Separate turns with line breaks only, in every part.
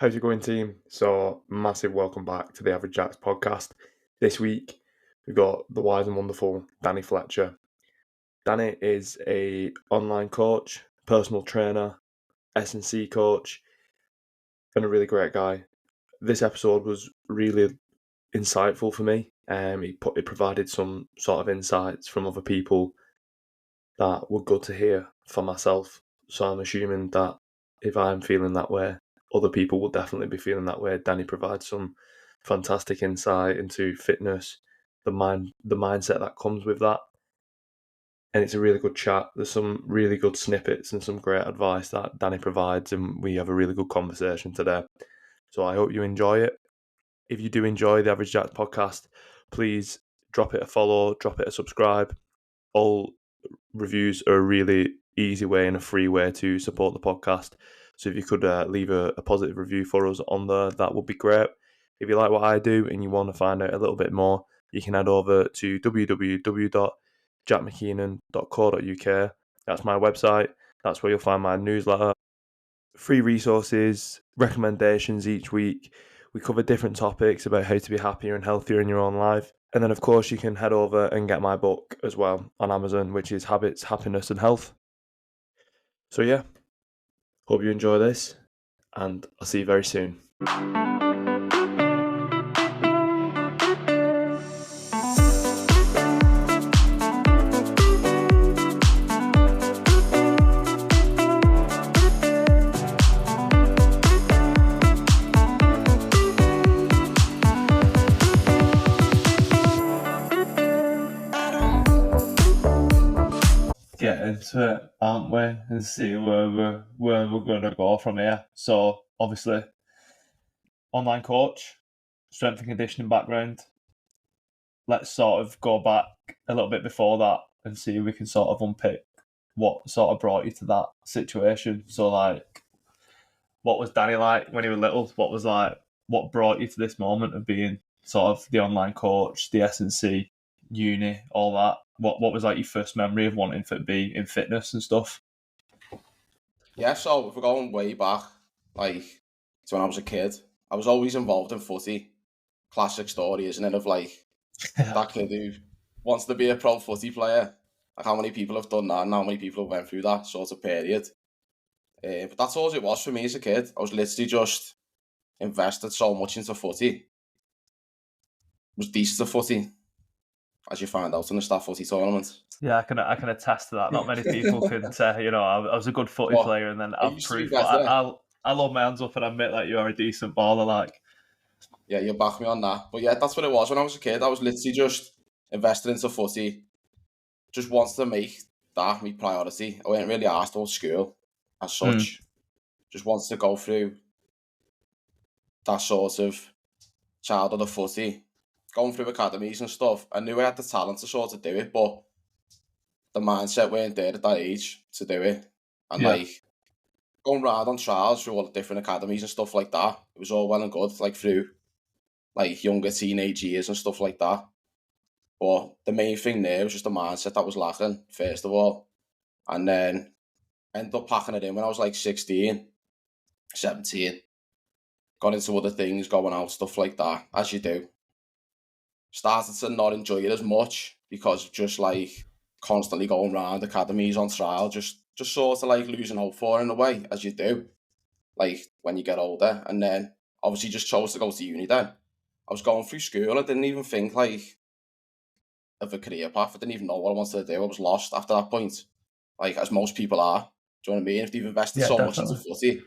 How's it going, team? So, massive welcome back to the Average Jacks podcast. This week, we've got the wise and wonderful Danny Fletcher. Danny is a online coach, personal trainer, S&C coach, and a really great guy. This episode was really insightful for me. It provided some sort of insights from other people that were good to hear for myself. So I'm assuming that if I'm feeling that way, other people will definitely be feeling that way. Danny provides some fantastic insight into fitness, the mindset that comes with that. And it's a really good chat. There's some really good snippets and some great advice that Danny provides, and we have a really good conversation today. So I hope you enjoy it. If you do enjoy the Average Jacks podcast, please drop it a follow, drop it a subscribe. All reviews are a really easy way and a free way to support the podcast. So if you could leave a positive review for us on there, that would be great. If you like what I do and you want to find out a little bit more, you can head over to www.jackmckeenan.co.uk. That's my website. That's where you'll find my newsletter, free resources, recommendations each week. We cover different topics about how to be happier and healthier in your own life. And then, of course, you can head over and get my book as well on Amazon, which is Habits, Happiness and Health. So, yeah, hope you enjoy this, and I'll see you very soon. Get into it, aren't we, and see where we're going to go from here. So, obviously, online coach, strength and conditioning background. Let's sort of go back a little bit before that and see if we can sort of unpick what sort of brought you to that situation. So, like, what was Danny like when he was little? What brought you to this moment of being sort of the online coach, the S&C, uni, all that? What was like your first memory of wanting to be in fitness and stuff?
Yeah, so if we're going way back, like to when I was a kid, I was always involved in footy. Classic story, isn't it? Of like that kid who wants to be a pro footy player. Like how many people have done that and how many people have went through that sort of period. But that's all it was for me as a kid. I was literally just invested so much into footy. Was decent at footy, as you find out in the staff footy tournament.
Yeah, I can attest to that. Not many people can say, I was a good footy player, and then I've proof. I'll hold my hands up and admit that you are a decent baller. Like,
yeah, you'll back me on that. But yeah, that's what it was when I was a kid. I was literally just invested into footy. Just wanted to make that my priority. I wasn't really asked about school as such. Just wanted to go through that sort of childhood of footy, going through academies and stuff. I knew I had the talent to sort of do it, but the mindset weren't there at that age to do it. And like going round on trials through all the different academies and stuff like that, it was all well and good, like through like younger teenage years and stuff like that. But the main thing there was just the mindset that was lacking, first of all. And then ended up packing it in when I was like 16, 17. Got into other things, going out, stuff like that, as you do. Started to not enjoy it as much because of just like constantly going around academies on trial, just sort of like losing hope for it in a way, as you do, like when you get older. And then obviously just chose to go to uni then. I was going through school, I didn't even think like of a career path. I didn't even know what I wanted to do. I was lost after that point, like as most people are. Do you know what I mean? If they've invested so much into footy,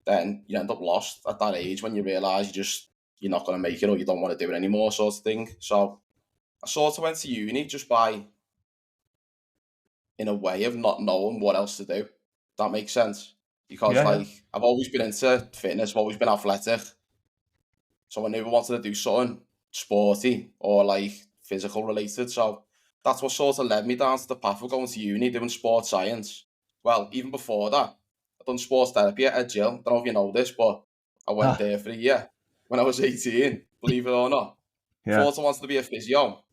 then you end up lost at that age when you realise you're not going to make it or you don't want to do it anymore, sort of thing. So I sort of went to uni just in a way of not knowing what else to do. That makes sense. Because I've always been into fitness, I've always been athletic. So I never wanted to do something sporty or like physical related. So that's what sort of led me down to the path of going to uni, doing sports science. Well, even before that, I've done sports therapy at Jill. I don't know if you know this, but I went there for a year when I was 18, believe it or not. Thought I wanted to be a physio.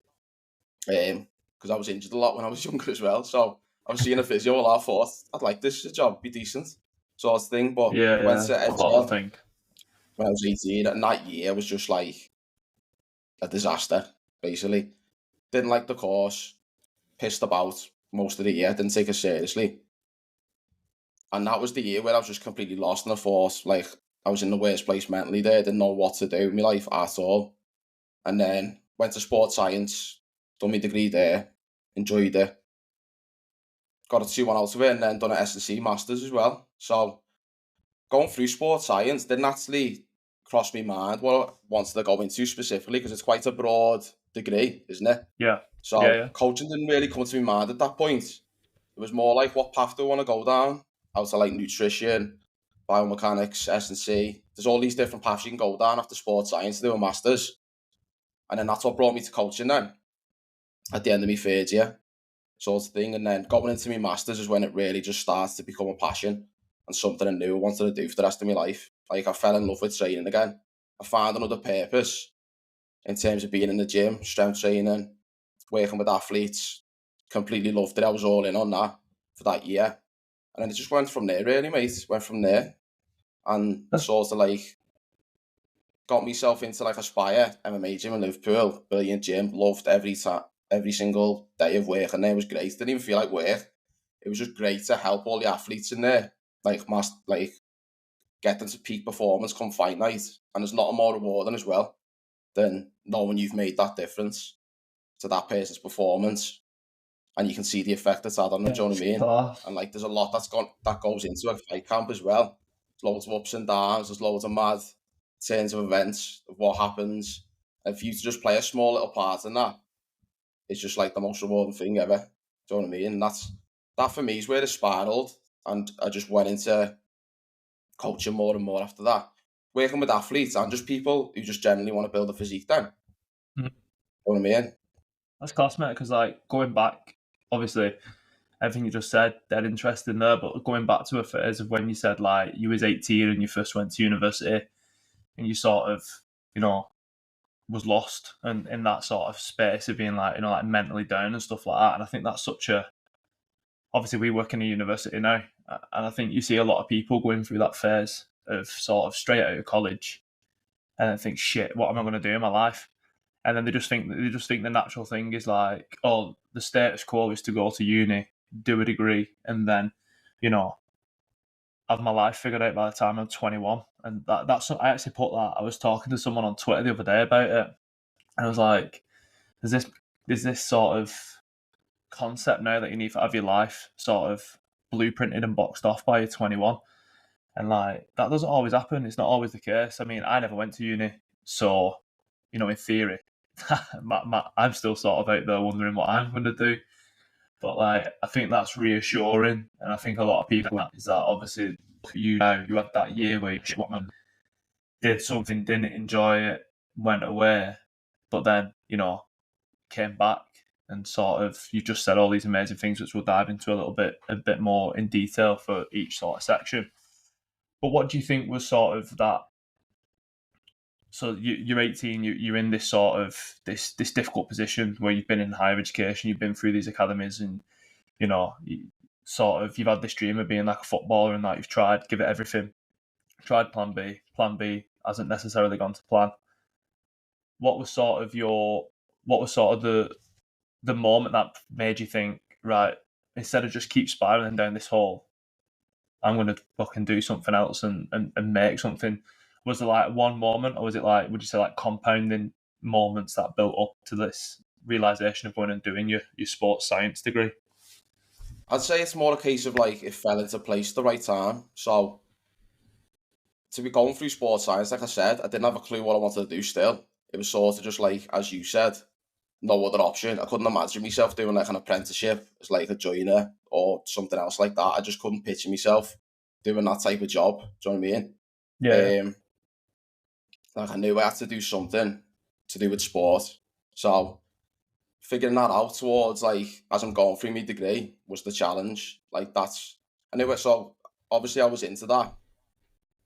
Because I was injured a lot when I was younger as well. So I was seeing a physio a lot. I thought, I'd like this job, be decent, sort of thing. But
went to
Jill. when I was 18, and that year was just like a disaster, basically. Didn't like the course, pissed about most of the year, didn't take it seriously. And that was the year where I was just completely lost in the force. Like, I was in the worst place mentally there, didn't know what to do with my life at all. And then went to sports science, done my degree there, enjoyed it, got a 2-1 out of it, and then done an S&C Masters as well. So going through sports science didn't actually cross my mind what I wanted to go into specifically, because it's quite a broad degree, isn't it?
Yeah.
So coaching didn't really come to my mind at that point. It was more like, what path do I want to go down? Out of like nutrition, biomechanics, S&C. There's all these different paths you can go down after sports science to do a Masters. And then that's what brought me to coaching then, at the end of my third year, sort of thing. And then going into my Masters is when it really just starts to become a passion and something I knew I wanted to do for the rest of my life. Like, I fell in love with training again. I found another purpose in terms of being in the gym, strength training, working with athletes. Completely loved it. I was all in on that for that year. And then it just went from there, really, mate. Went from there. And sort of like got myself into like Aspire MMA gym in Liverpool. Brilliant gym. Loved every single day of work. And there was great. Didn't even feel like work. It was just great to help all the athletes in there. Like get them to peak performance come fight night. And there's nothing more rewarding as well than knowing you've made that difference to that person's performance. And you can see the effect it's had on them, do you know what I mean? And like, there's a lot that goes into a fight camp as well. There's loads of ups and downs, there's loads of mad turns of events, of what happens. And for you to just play a small little part in that, it's just like the most rewarding thing ever. Do you know what I mean? And that for me is where it spiraled. And I just went into coaching more and more after that. Working with athletes and just people who just generally want to build a physique then.
Mm-hmm.
You know what I mean?
That's class, mate, because like going back, obviously everything you just said, dead interesting there, but going back to a phase of when you said like you was 18 and you first went to university and you sort of, you know, was lost and in that sort of space of being like, you know, like mentally down and stuff like that. And I think that's such a, obviously we work in a university now, and I think you see a lot of people going through that phase of sort of straight out of college and then think, shit, what am I going to do in my life? And then they just think the natural thing is like, oh, the status quo is to go to uni, do a degree, and then, you know, have my life figured out by the time I'm 21. And that's I actually put that. I was talking to someone on Twitter the other day about it, and I was like, there's this sort of concept now that you need to have your life sort of blueprinted and boxed off by your 21. And like, that doesn't always happen. It's not always the case. I mean, I never went to uni, so, you know, in theory, I'm still sort of out there wondering what I'm going to do. But like, I think that's reassuring, and I think a lot of people is that obviously you had that year where you did something, didn't enjoy it, went away, but then, you know, came back and sort of, you just said all these amazing things, which we'll dive into a bit more in detail for each sort of section. But what do you think was sort of that? So you're 18, you're in this sort of this difficult position where you've been in higher education, you've been through these academies, and you know, you've had this dream of being like a footballer, and like you've tried, give it everything, tried plan B hasn't necessarily gone to plan. What was sort of the moment that made you think, right, instead of just keep spiraling down this hole, I'm going to fucking do something else and make something? Was there like one moment, or was it like, would you say like compounding moments that built up to this realisation of going and doing your sports science degree?
I'd say it's more a case of like, it fell into place at the right time. So to be going through sports science, like I said, I didn't have a clue what I wanted to do still. It was sort of just like, as you said, no other option. I couldn't imagine myself doing like an apprenticeship as like a joiner or something else like that. I just couldn't picture myself doing that type of job. Do you know what I mean?
Yeah.
Like, I knew I had to do something to do with sport. So figuring that out towards like, as I'm going through my degree, was the challenge. Like, I knew it. So obviously I was into that.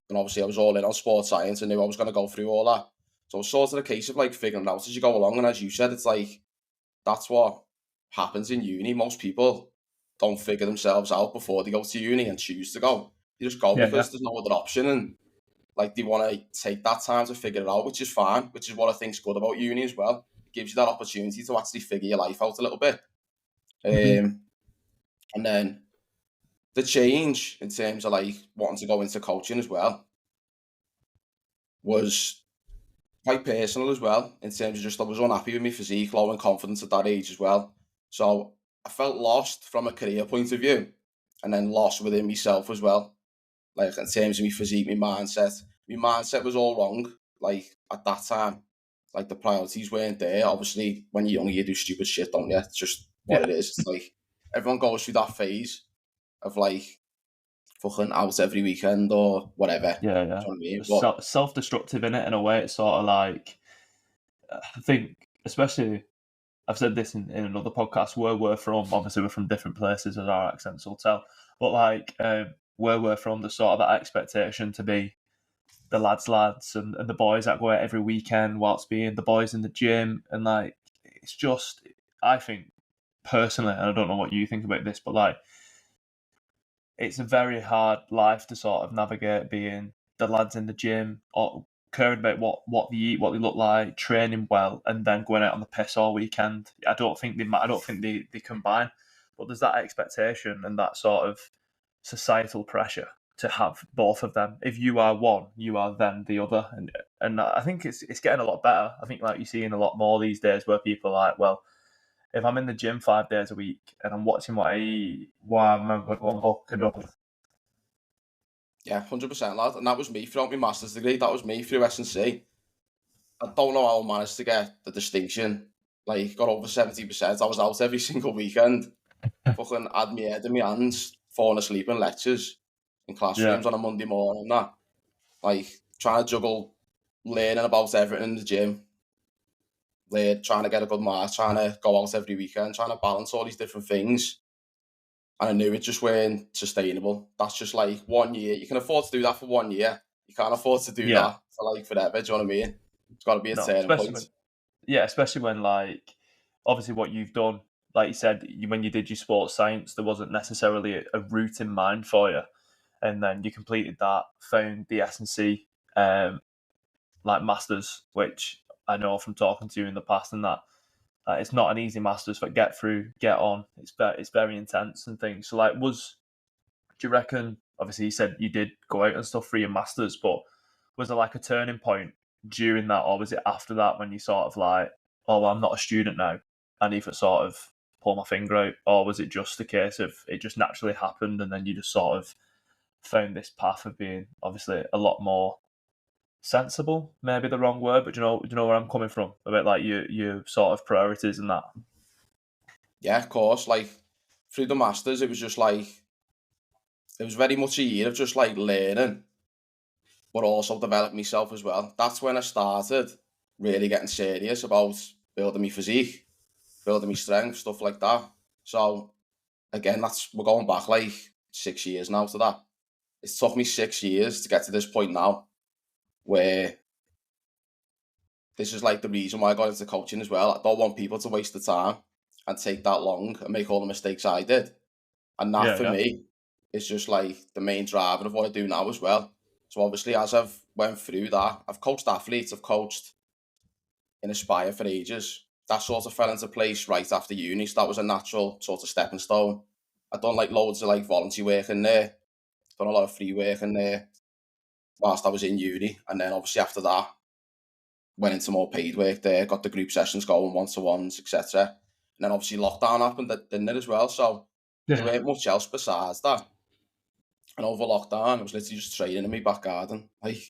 And obviously I was all in on sports science. I knew I was going to go through all that. So it's sort of a case of like figuring it out as you go along. And as you said, it's like, that's what happens in uni. Most people don't figure themselves out before they go to uni and choose to go. They just go because there's no other option. And like they want to take that time to figure it out, which is fine, which is what I think's good about uni as well. It gives you that opportunity to actually figure your life out a little bit. And then the change in terms of like wanting to go into coaching as well was quite personal as well, in terms of just I was unhappy with my physique, low in confidence at that age as well. So I felt lost from a career point of view, and then lost within myself as well. Like in terms of my physique, my mindset. My mindset was all wrong. Like at that time, like the priorities weren't there. Obviously, when you're young, you do stupid shit, don't you? It's just what it is. It's like everyone goes through that phase of like fucking out every weekend or whatever.
Yeah,
Do you know what I mean?
just
But
self-destructive in it in a way. It's sort of like, I think, especially, I've said this in another podcast, where we're from, obviously we're from different places as our accents will tell, but like where we're from, there's sort of that expectation to be the lads and the boys that go out every weekend, whilst being the boys in the gym. And like, it's just, I think personally, and I don't know what you think about this, but like, it's a very hard life to sort of navigate, being the lads in the gym or caring about what they eat, what they look like, training well, and then going out on the piss all weekend. I don't think they combine, but there's that expectation and that sort of societal pressure to have both of them. If you are one, you are then the other, and I think it's getting a lot better. I think like you're seeing a lot more these days where people are like, well, if I'm in the gym 5 days a week and I'm watching what I eat, why am I going fucking up?
yeah, 100%, lad. And that was me throughout my master's degree. That was me through S&C. I don't know how I managed to get the distinction. Like, got over 70%. I was out every single weekend. Fucking had my head in my hands, falling asleep in lectures, in classrooms on a Monday morning. That, like, trying to juggle learning about everything in the gym, trying to get a good mark, trying to go out every weekend, trying to balance all these different things. And I knew it just weren't sustainable. That's just like 1 year. You can afford to do that for 1 year. You can't afford to do
Yeah,
that for like forever. Do you know what I mean? It's got to be a
no,
turning point.
especially when like obviously what you've done, like you said, when you did your sports science, there wasn't necessarily a route in mind for you, and then you completed that, found the S&C like masters, which I know from talking to you in the past, and that it's not an easy masters, but get through, get on. It's very intense and things. So like, do you reckon? Obviously, you said you did go out and stuff for your masters, but was there like a turning point during that, or was it after that when you sort of like, oh, well, I'm not a student now, I need to sort of pull my finger out, or was it just a case of it just naturally happened, and then you just sort of found this path of being obviously a lot more sensible, maybe the wrong word, but do you know where I'm coming from about like your sort of priorities and that?
Yeah, of course. Like through the masters, it was just like it was very much a year of just like learning, but also developing myself as well. That's when I started really getting serious about building my physique, building my strength, stuff like that. So again, we're going back like 6 years now to that. It took me 6 years to get to this point now, where this is like the reason why I got into coaching as well. I don't want people to waste the time and take that long and make all the mistakes I did. And that
Yeah,
for
yeah,
me is just like the main driver of what I do now as well. So obviously as I've went through that, I've coached athletes, I've coached in Aspire for ages. That sort of fell into place right after uni. So that was a natural sort of stepping stone. I've done like loads of like volunteer work in there, done a lot of free work in there whilst I was in uni. And then obviously after that, went into more paid work there, got the group sessions going, one-to-ones, etc. And then obviously lockdown happened, didn't it, as well? So there
yeah.
weren't much else besides that. And over lockdown, I was literally just training in my back garden, like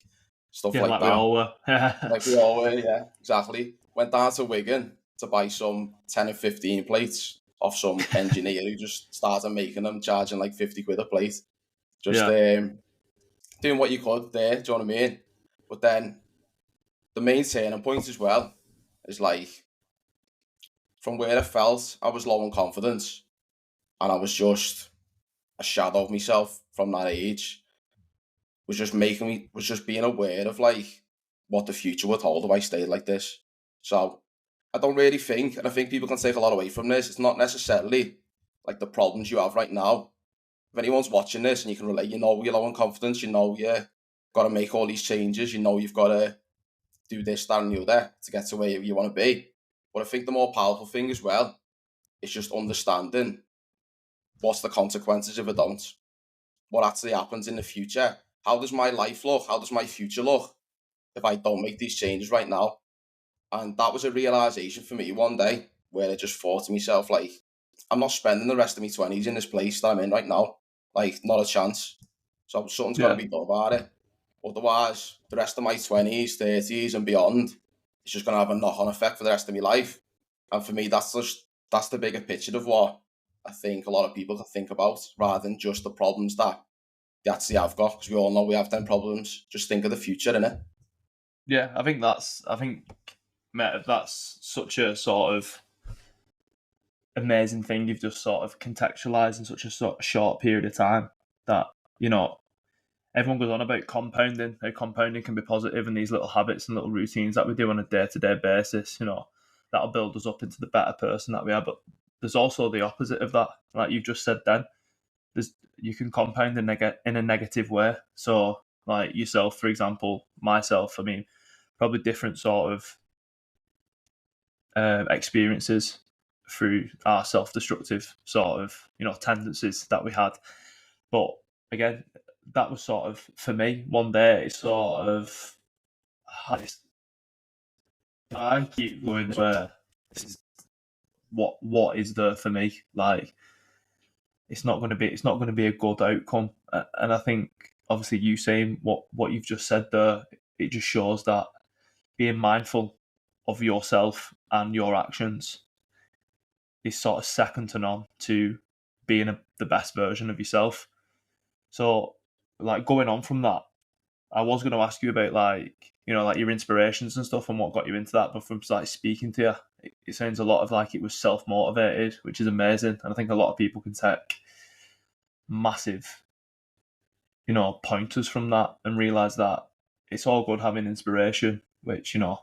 stuff
Yeah,
like
like we
that.
all were.
Like we all were, yeah, exactly. Went down to Wigan to buy some 10 and 15 plates off some engineer who just started making them, charging like 50 quid a plate. Just
Yeah,
doing what you could there, do you know what I mean? But then the main turning point as well is like from where I felt I was low in confidence and I was just a shadow of myself from that age, was just being aware of like what the future would hold if I stayed like this. So I don't really think, and I think people can take a lot away from this, it's not necessarily like the problems you have right now. If anyone's watching this and you can relate, you know you're low in confidence, you know got to make all these changes. You know, you've got to do this, that, and the other to get to where you want to be. But I think the more powerful thing as well is just understanding what's the consequences if I don't. What actually happens in the future? How does my life look? How does my future look if I don't make these changes right now? And that was a realization for me one day where I just thought to myself, like, I'm not spending the rest of my 20s in this place that I'm in right now. Like, not a chance. So something's got to be done about it. Otherwise, the rest of my 20s, 30s, and beyond is just going to have a knock on effect for the rest of my life. And for me, that's the bigger picture of what I think a lot of people can think about rather than just the problems that they actually have got. Because we all know we have them problems. Just think of the future, innit?
Yeah, I think mate, that's such a sort of amazing thing you've just sort of contextualized in such a sort of short period of time that, you know, everyone goes on about compounding, how compounding can be positive and these little habits and little routines that we do on a day-to-day basis, you know, that'll build us up into the better person that we are. But there's also the opposite of that. Like you've just said then, you can compound in a negative way. So like yourself, for example, myself, I mean, probably different sort of experiences through our self-destructive sort of, you know, tendencies that we had. But again, that was sort of, for me, one day, it's sort of, I keep going where this is what is there for me? Like, it's not going to be a good outcome. And I think, obviously, you saying what you've just said there, it just shows that being mindful of yourself and your actions is sort of second to none to being the best version of yourself. So, like, going on from that, I was going to ask you about, like, you know, like your inspirations and stuff and what got you into that. But from like speaking to you, it sounds a lot of like it was self motivated, which is amazing. And I think a lot of people can take massive, you know, pointers from that and realize that it's all good having inspiration, which, you know,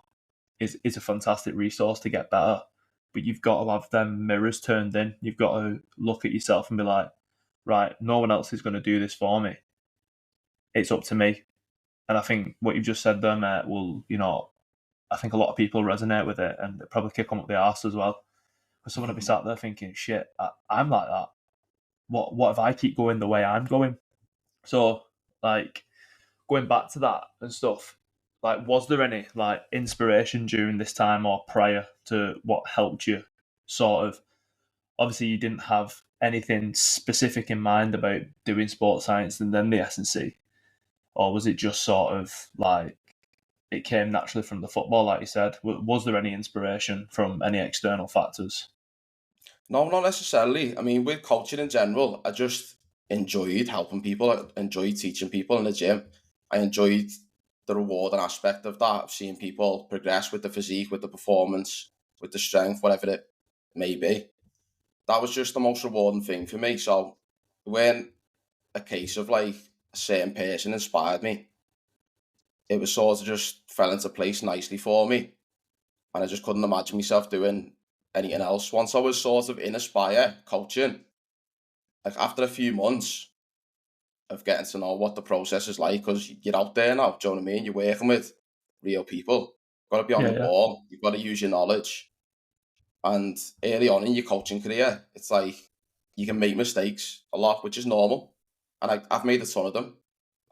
is a fantastic resource to get better. But you've got to have them mirrors turned in. You've got to look at yourself and be like, right, no one else is going to do this for me. It's up to me. And I think what you've just said there, mate, will, you know, I think a lot of people resonate with it and probably kick them up the arse as well. Because someone will be sat there thinking, shit, I'm like that. What if I keep going the way I'm going? So, like, going back to that and stuff, like, was there any, like, inspiration during this time or prior to what helped you sort of, obviously you didn't have anything specific in mind about doing sports science and then the S&C, or was it just sort of like it came naturally from the football, like you said? Was there any inspiration from any external factors?
No, not necessarily. I mean, with coaching in general, I just enjoyed helping people. I enjoyed teaching people in the gym. I enjoyed the rewarding aspect of that, of seeing people progress with the physique, with the performance, with the strength, whatever it may be. That was just the most rewarding thing for me. So when a case of like a certain person inspired me, it was sort of just fell into place nicely for me. And I just couldn't imagine myself doing anything else. Once I was sort of in Aspire coaching, like after a few months of getting to know what the process is like, because you're out there now, do you know what I mean? You're working with real people. You've got to be on
Yeah,
the
yeah.
ball. You've got to use your knowledge. And early on in your coaching career, it's like you can make mistakes a lot, which is normal. And I've made a ton of them.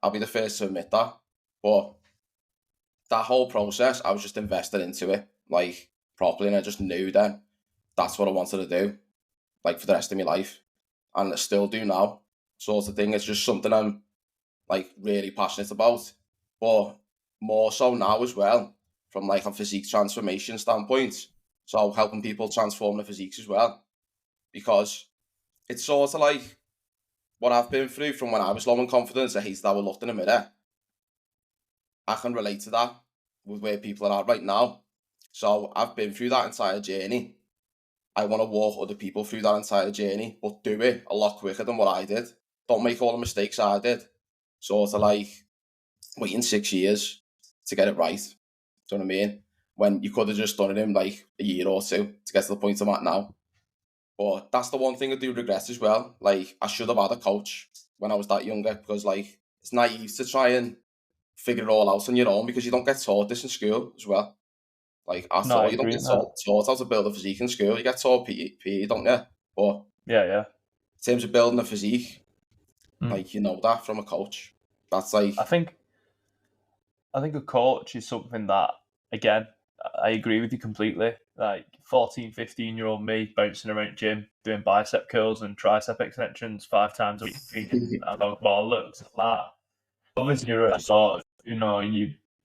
I'll be the first to admit that. But that whole process, I was just invested into it, like, properly. And I just knew then that's what I wanted to do, like, for the rest of my life. And I still do now, sort of thing. It's just something I'm, like, really passionate about. But more so now as well, from, like, a physique transformation standpoint. So helping people transform their physiques as well. Because it's sort of like what I've been through from when I was low in confidence. I hated how I looked in the mirror. I can relate to that with where people are at right now. So I've been through that entire journey. I want to walk other people through that entire journey, but do it a lot quicker than what I did. Don't make all the mistakes I did. Sort of like waiting 6 years to get it right. Do you know what I mean? When you could have just done it in like a year or two to get to the point I'm at now. But that's the one thing I do regret as well. Like, I should have had a coach when I was that younger, because like it's naive to try and figure it all out on your own, because you don't get taught this in school as well. Like, at
No, I
all. You don't
agree
get
on that.
taught how to build a physique in school. You get taught PE, don't you? But
Yeah.
in terms of building a physique,
Mm.
like, you know that from a coach. That's like,
I think a coach is something that, again, I agree with you completely. Like 14, 15-year-old me bouncing around gym, doing bicep curls and tricep extensions 5 times a week, thinking about looks like that. Obviously, you're at a sort of,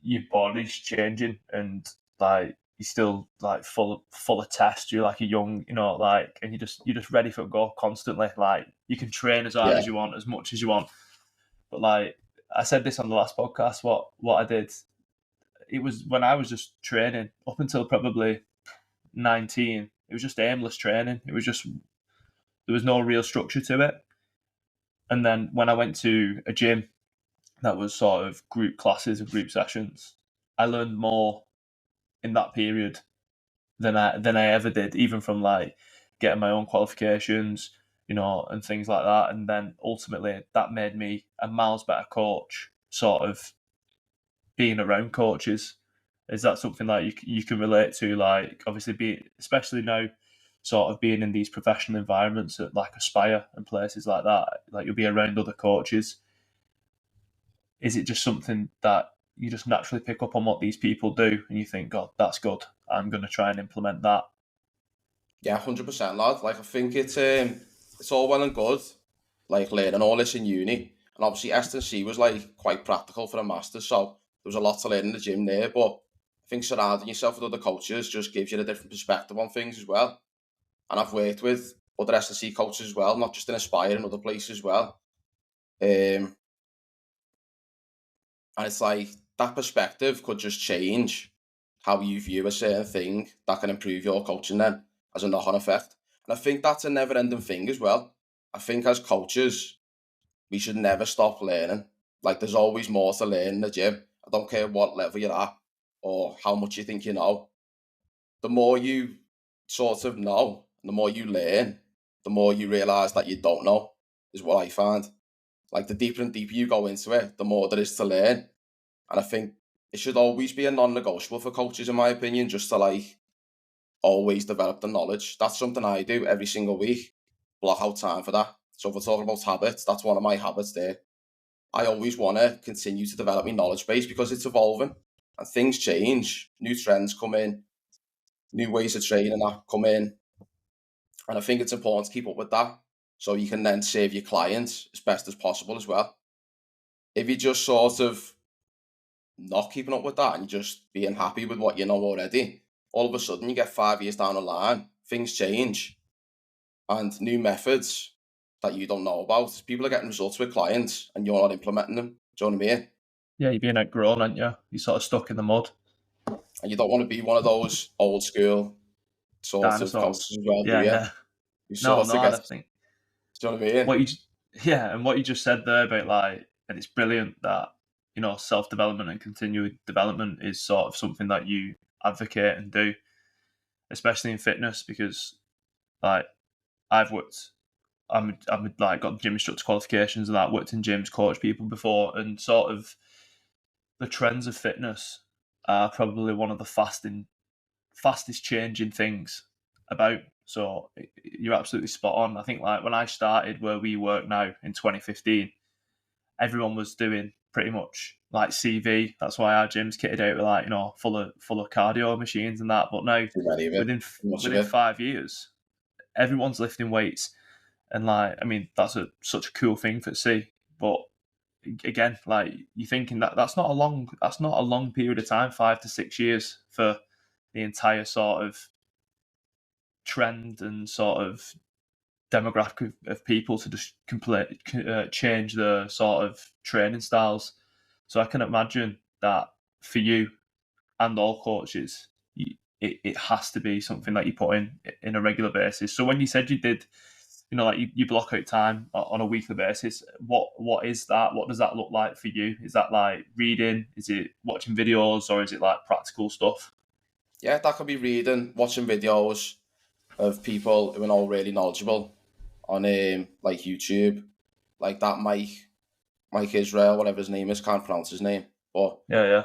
your body's changing, and like you're still like full of test. You're like a young, like, and you're just ready for go constantly. Like you can train as hard
yeah,
as you want, as much as you want, but like I said this on the last podcast, what I did, it was when I was just training up until probably 19. It was just aimless training. It was just, there was no real structure to it. And then when I went to a gym that was sort of group classes and group sessions, I learned more in that period than I ever did, even from like getting my own qualifications, and things like that. And then ultimately that made me a miles better coach, sort of being around coaches. Is that something that you can relate to? Like, obviously, especially now, sort of being in these professional environments at like Aspire and places like that, like you'll be around other coaches. Is it just something that you just naturally pick up on what these people do, and you think, God, that's good. I'm going to try and implement that.
yeah, 100%, lad. Like, I think it's all well and good, like, learning all this in uni. And obviously, S&C was, like, quite practical for a master's, so there was a lot to learn in the gym there. But I think surrounding yourself with other coaches just gives you a different perspective on things as well. And I've worked with other S&C coaches as well, not just in Aspire, and other places as well. Um, and it's like, that perspective could just change how you view a certain thing that can improve your coaching then, as a knock-on effect. And I think that's a never-ending thing as well. I think as coaches, we should never stop learning. Like, there's always more to learn in the gym. I don't care what level you're at or how much you think you know. The more you sort of know, and the more you learn, the more you realise that you don't know, is what I find. Like, the deeper and deeper you go into it, the more there is to learn. And I think it should always be a non-negotiable for coaches, in my opinion, just to, like, always develop the knowledge. That's something I do every single week. Block out time for that. So if we're talking about habits, that's one of my habits there. I always want to continue to develop my knowledge base, because it's evolving and things change. New trends come in, new ways of training that come in. And I think it's important to keep up with that, so you can then serve your clients as best as possible as well. If you just sort of not keeping up with that and just being happy with what you know already, all of a sudden you get 5 years down the line, things change, and new methods that you don't know about. People are getting results with clients and you're not implementing them. Do you know what I mean?
Yeah, you're being outgrown, aren't you? You're sort of stuck in the mud.
And you don't want to be one of those old school sort of
Dinosaurs.
coaches as well, do
Yeah,
you?
yeah.
You
No,
sort
no,
of
I
get,
don't think.
do you know what I mean?
what you yeah, and what you just said there about like, and it's brilliant that self development and continuing development is sort of something that you advocate and do, especially in fitness, because like I've worked. I'm like got gym instructor qualifications and that, worked in gyms, coached people before, and sort of the trends of fitness are probably one of the fastest changing things about. So you're absolutely spot on. I think like when I started where we work now in 2015, everyone was doing pretty much like CV. That's why our gym's kitted out with like full of cardio machines and that. But now
Too many of it,
within
too much of
within
it.
5 years, everyone's lifting weights, and like I mean that's such a cool thing to see. But again, like you're thinking that's not a long period of time, 5 to 6 years for the entire sort of trend and sort of demographic of people to just change the sort of training styles. So I can imagine that for you and all coaches, it has to be something that you put in a regular basis. So when you said you did, like you block out time on a weekly basis, what is that? What does that look like for you? Is that like reading? Is it watching videos, or is it like practical stuff?
Yeah, that could be reading, watching videos of people who are all really knowledgeable on like YouTube, like that Mike Israel, whatever his name is, can't pronounce his name. But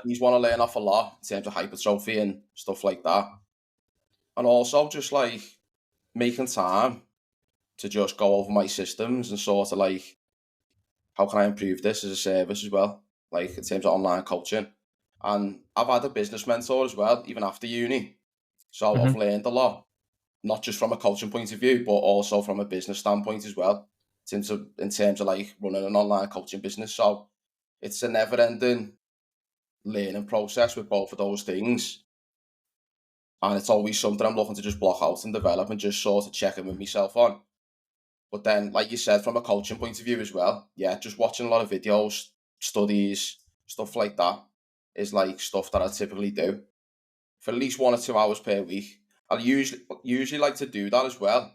he's want to learn off a lot in terms of hypertrophy and stuff like that. And also just like making time to just go over my systems and sort of like, how can I improve this as a service as well? Like in terms of online coaching. And I've had a business mentor as well, even after uni. So I've learned a lot, not just from a coaching point of view, but also from a business standpoint as well. In terms of like running an online coaching business. So it's a never ending learning process with both of those things. And it's always something I'm looking to just block out and develop and just sort of check in with myself on. But then, like you said, from a coaching point of view as well, yeah, just watching a lot of videos, studies, stuff like that is like stuff that I typically do for at least 1 or 2 hours per week. I usually like to do that as well,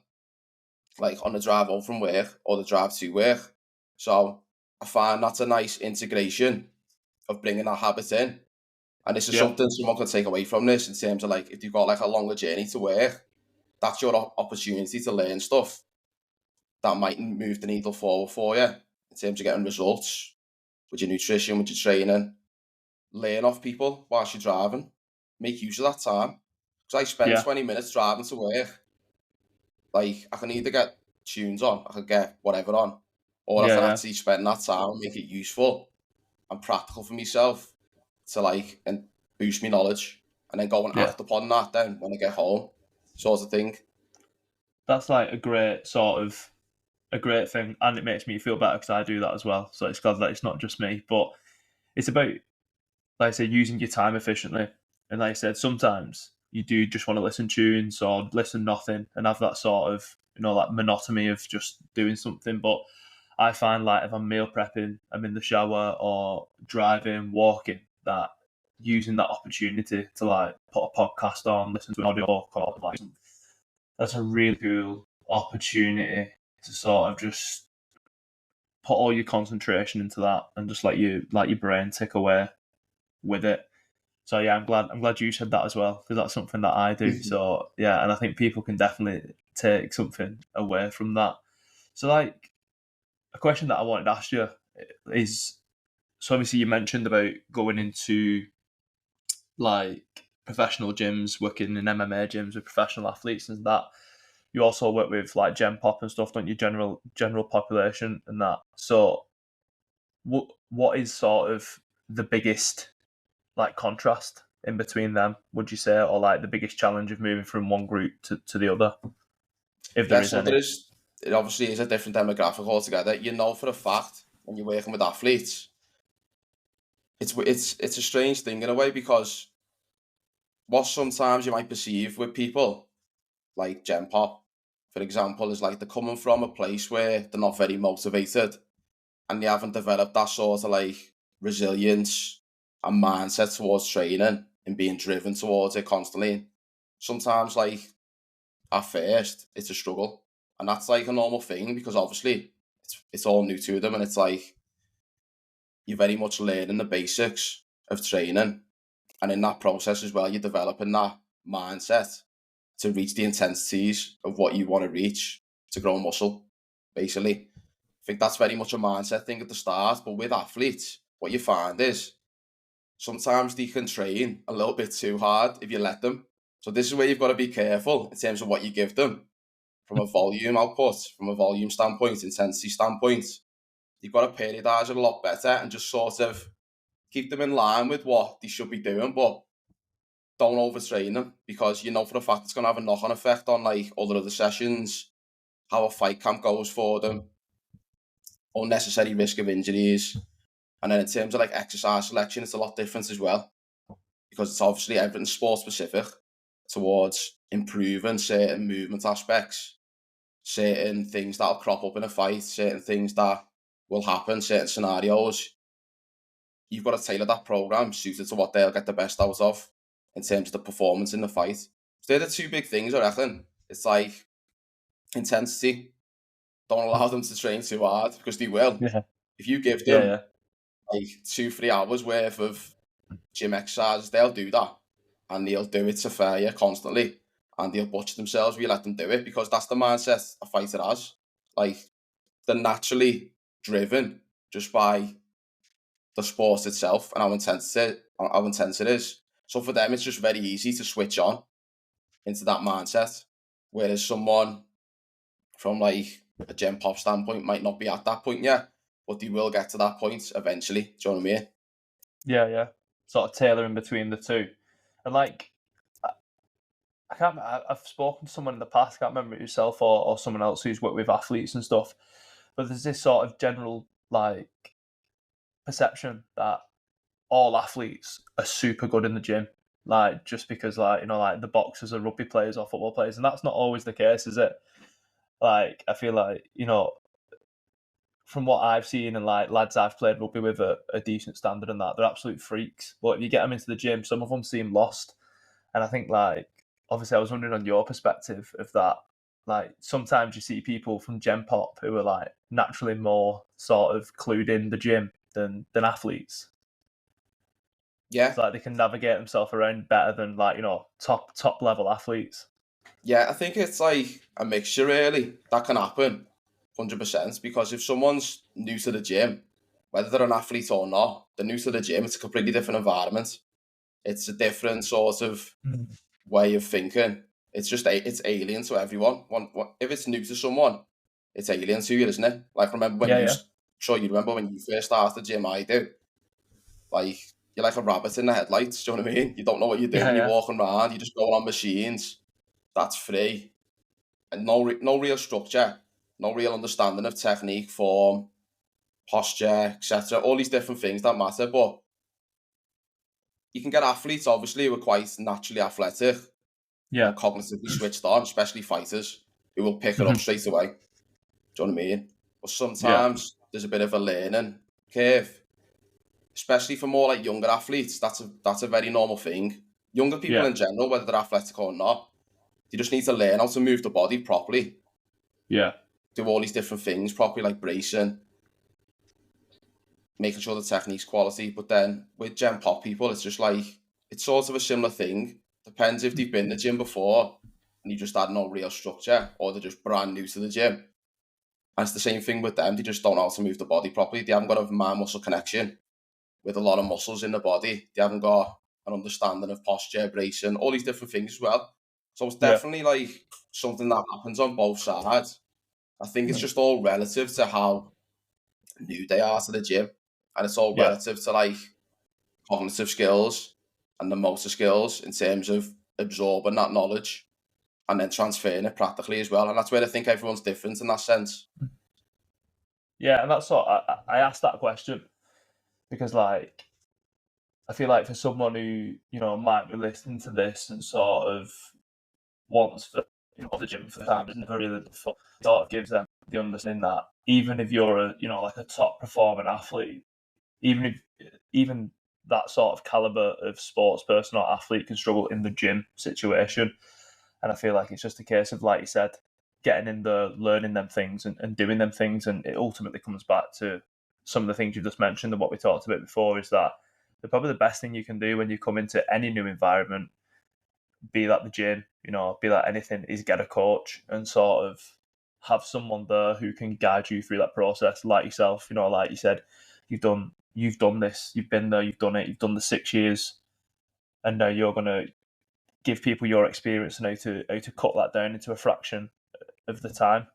like on the drive home from work or the drive to work. So I find that's a nice integration of bringing that habit in. And this is something someone can take away from this in terms of like, if you've got like a longer journey to work, that's your opportunity to learn stuff that might move the needle forward for you in terms of getting results with your nutrition, with your training. Learn off people whilst you're driving. Make use of that time. Because I spend 20 minutes driving to work. Like, I can either get tunes on, I can get whatever on, or I can actually spend that time and make it useful and practical for myself to like and boost my knowledge and then go and act upon that then when I get home, sort of thing.
That's like a great thing, and it makes me feel better because I do that as well. So it's glad that it's not just me, but it's about, like I said, using your time efficiently. And like I said, sometimes you do just want to listen tunes or listen nothing and have that sort of, like monotony of just doing something. But I find like if I'm meal prepping, I'm in the shower or driving, walking, that using that opportunity to like put a podcast on, listen to an audio book, or like, that's a really cool opportunity to sort of just put all your concentration into that and just let your brain tick away with it. So yeah, I'm glad you said that as well, because that's something that I do. So yeah, and I think people can definitely take something away from that. So like, a question that I wanted to ask you is, so obviously you mentioned about going into like professional gyms, working in MMA gyms with professional athletes and that. You also work with like Gen Pop and stuff, don't you? General population and that. So what is sort of the biggest like contrast in between them, would you say, or like the biggest challenge of moving from one group to the other, if there is any?
It obviously is a different demographic altogether. You know for a fact when you're working with athletes, it's a strange thing in a way, because what sometimes you might perceive with people like Gen Pop, for example, is like they're coming from a place where they're not very motivated and they haven't developed that sort of like resilience and mindset towards training and being driven towards it constantly. Sometimes like at first it's a struggle, and that's like a normal thing because obviously it's all new to them, and it's like you're very much learning the basics of training, and in that process as well you're developing that mindset to reach the intensities of what you want to reach to grow muscle, basically. I think that's very much a mindset thing at the start, but with athletes, what you find is sometimes they can train a little bit too hard if you let them. So this is where you've got to be careful in terms of what you give them from a volume output, from a volume standpoint, intensity standpoint. You've got to periodize it a lot better and just sort of keep them in line with what they should be doing, but don't overtrain them, because you know for a fact it's going to have a knock-on effect on like all the other sessions, how a fight camp goes for them, unnecessary risk of injuries. And then in terms of like exercise selection, it's a lot different as well, because it's obviously everything sport specific towards improving certain movement aspects, certain things that'll crop up in a fight, certain things that will happen, certain scenarios. You've got to tailor that program suited to what they'll get the best out of in terms of the performance in the fight. So they're the two big things, I reckon. It's like intensity. Don't allow them to train too hard, because they will.
Yeah.
If you give them like 2-3 hours worth of gym exercise, they'll do that, and they'll do it to fair you constantly, and they'll butcher themselves if you let them do it, because that's the mindset a fighter has. Like, they're naturally driven just by the sport itself and how intense it is. So for them, it's just very easy to switch on into that mindset. Whereas someone from like a gen pop standpoint might not be at that point yet, but they will get to that point eventually. Do you know what I mean?
Yeah. Sort of tailoring between the two. And like, I've spoken to someone in the past, I can't remember it yourself or someone else who's worked with athletes and stuff, but there's this sort of general like perception that all athletes are super good in the gym, like just because like like the boxers are rugby players or football players, and that's not always the case, is it? Like I feel like from what I've seen and like lads I've played rugby with a decent standard and that they're absolute freaks, but if you get them into the gym, some of them seem lost, and I think like obviously I was wondering on your perspective of that. Like sometimes you see people from Gen Pop who are like naturally more sort of clued in the gym than athletes.
Yeah.
It's like they can navigate themselves around better than like top level athletes.
Yeah, I think it's like a mixture really that can happen, 100%. Because if someone's new to the gym, whether they're an athlete or not, they're new to the gym. It's a completely different environment. It's a different sort of way of thinking. It's just it's alien to everyone. If it's new to someone, it's alien to you, isn't it? Like remember when sure you remember when you first started the gym. I do. Like you're like a rabbit in the headlights. Do you know what I mean? You don't know what you're doing. You're walking around. You're just going on machines. That's free, and no real structure, no real understanding of technique, form, posture, etc. All these different things that matter. But you can get athletes, obviously, who are quite naturally athletic, cognitively switched on, especially fighters, who will pick it up straight away. Do you know what I mean? But sometimes there's a bit of a learning curve, especially for more like younger athletes. That's a very normal thing. Younger people in general, whether they're athletic or not, they just need to learn how to move the body properly.
Yeah.
Do all these different things properly, like bracing, making sure the technique's quality. But then with Gen Pop people, it's just like, it's sort of a similar thing. Depends if they've been in the gym before and you just had no real structure, or they're just brand new to the gym. And it's the same thing with them. They just don't know how to move the body properly. They haven't got a mind-muscle connection with a lot of muscles in the body. They haven't got an understanding of posture, bracing, all these different things as well. So it's definitely like something that happens on both sides. I think it's just all relative to how new they are to the gym. And it's all relative to like cognitive skills and the motor skills in terms of absorbing that knowledge and then transferring it practically as well. And that's where I think everyone's different in that sense.
Yeah, and that's sort I asked that question because like I feel like for someone who, might be listening to this and sort of wants to, the gym for the time, isn't very sort of gives them the understanding that even if you're like a top performing athlete, even that sort of caliber of sports person or athlete can struggle in the gym situation. And I feel like it's just a case of, like you said, getting in there, learning them things and doing them things. And it ultimately comes back to some of the things you just mentioned and what we talked about before, is that probably the best thing you can do when you come into any new environment, be that the gym, be that anything, is get a coach and sort of have someone there who can guide you through that process, like yourself. Like you said, you've done this, you've been there, you've done it, you've done the 6 years, and now you're going to give people your experience and how to cut that down into a fraction of the time.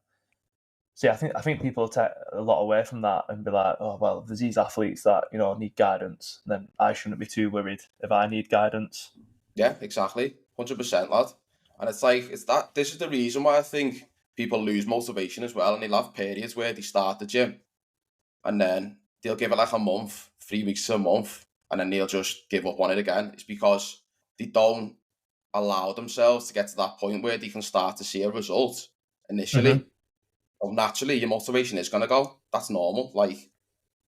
So yeah, I think people take a lot away from that and be like, oh well, if there's these athletes that need guidance, then I shouldn't be too worried if I need guidance.
Yeah, exactly, 100%, lad. And it's like this is the reason why I think people lose motivation as well, and they'll have periods where they start the gym and then they'll give it like a month, 3 weeks to a month, and then they'll just give up on it again. It's because they don't allow themselves to get to that point where they can start to see a result initially. So naturally, your motivation is going to go. That's normal. Like,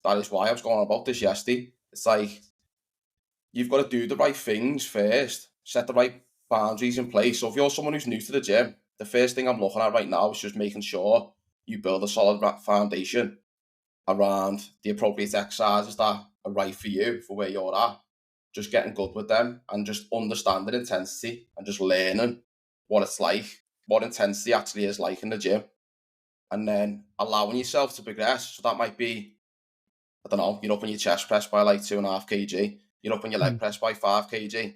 that is why I was going on about this yesterday. It's like, you've got to do the right things first, set the right boundaries in place. So if you're someone who's new to the gym, the first thing I'm looking at right now is just making sure you build a solid foundation around the appropriate exercises that are right for you, for where you're at. Just getting good with them and just understanding intensity and just learning what it's like, what intensity actually is like in the gym. And then allowing yourself to progress. So that might be I don't know, you're up on your chest press by like 2.5 kg, you're up on your leg press by 5 kg.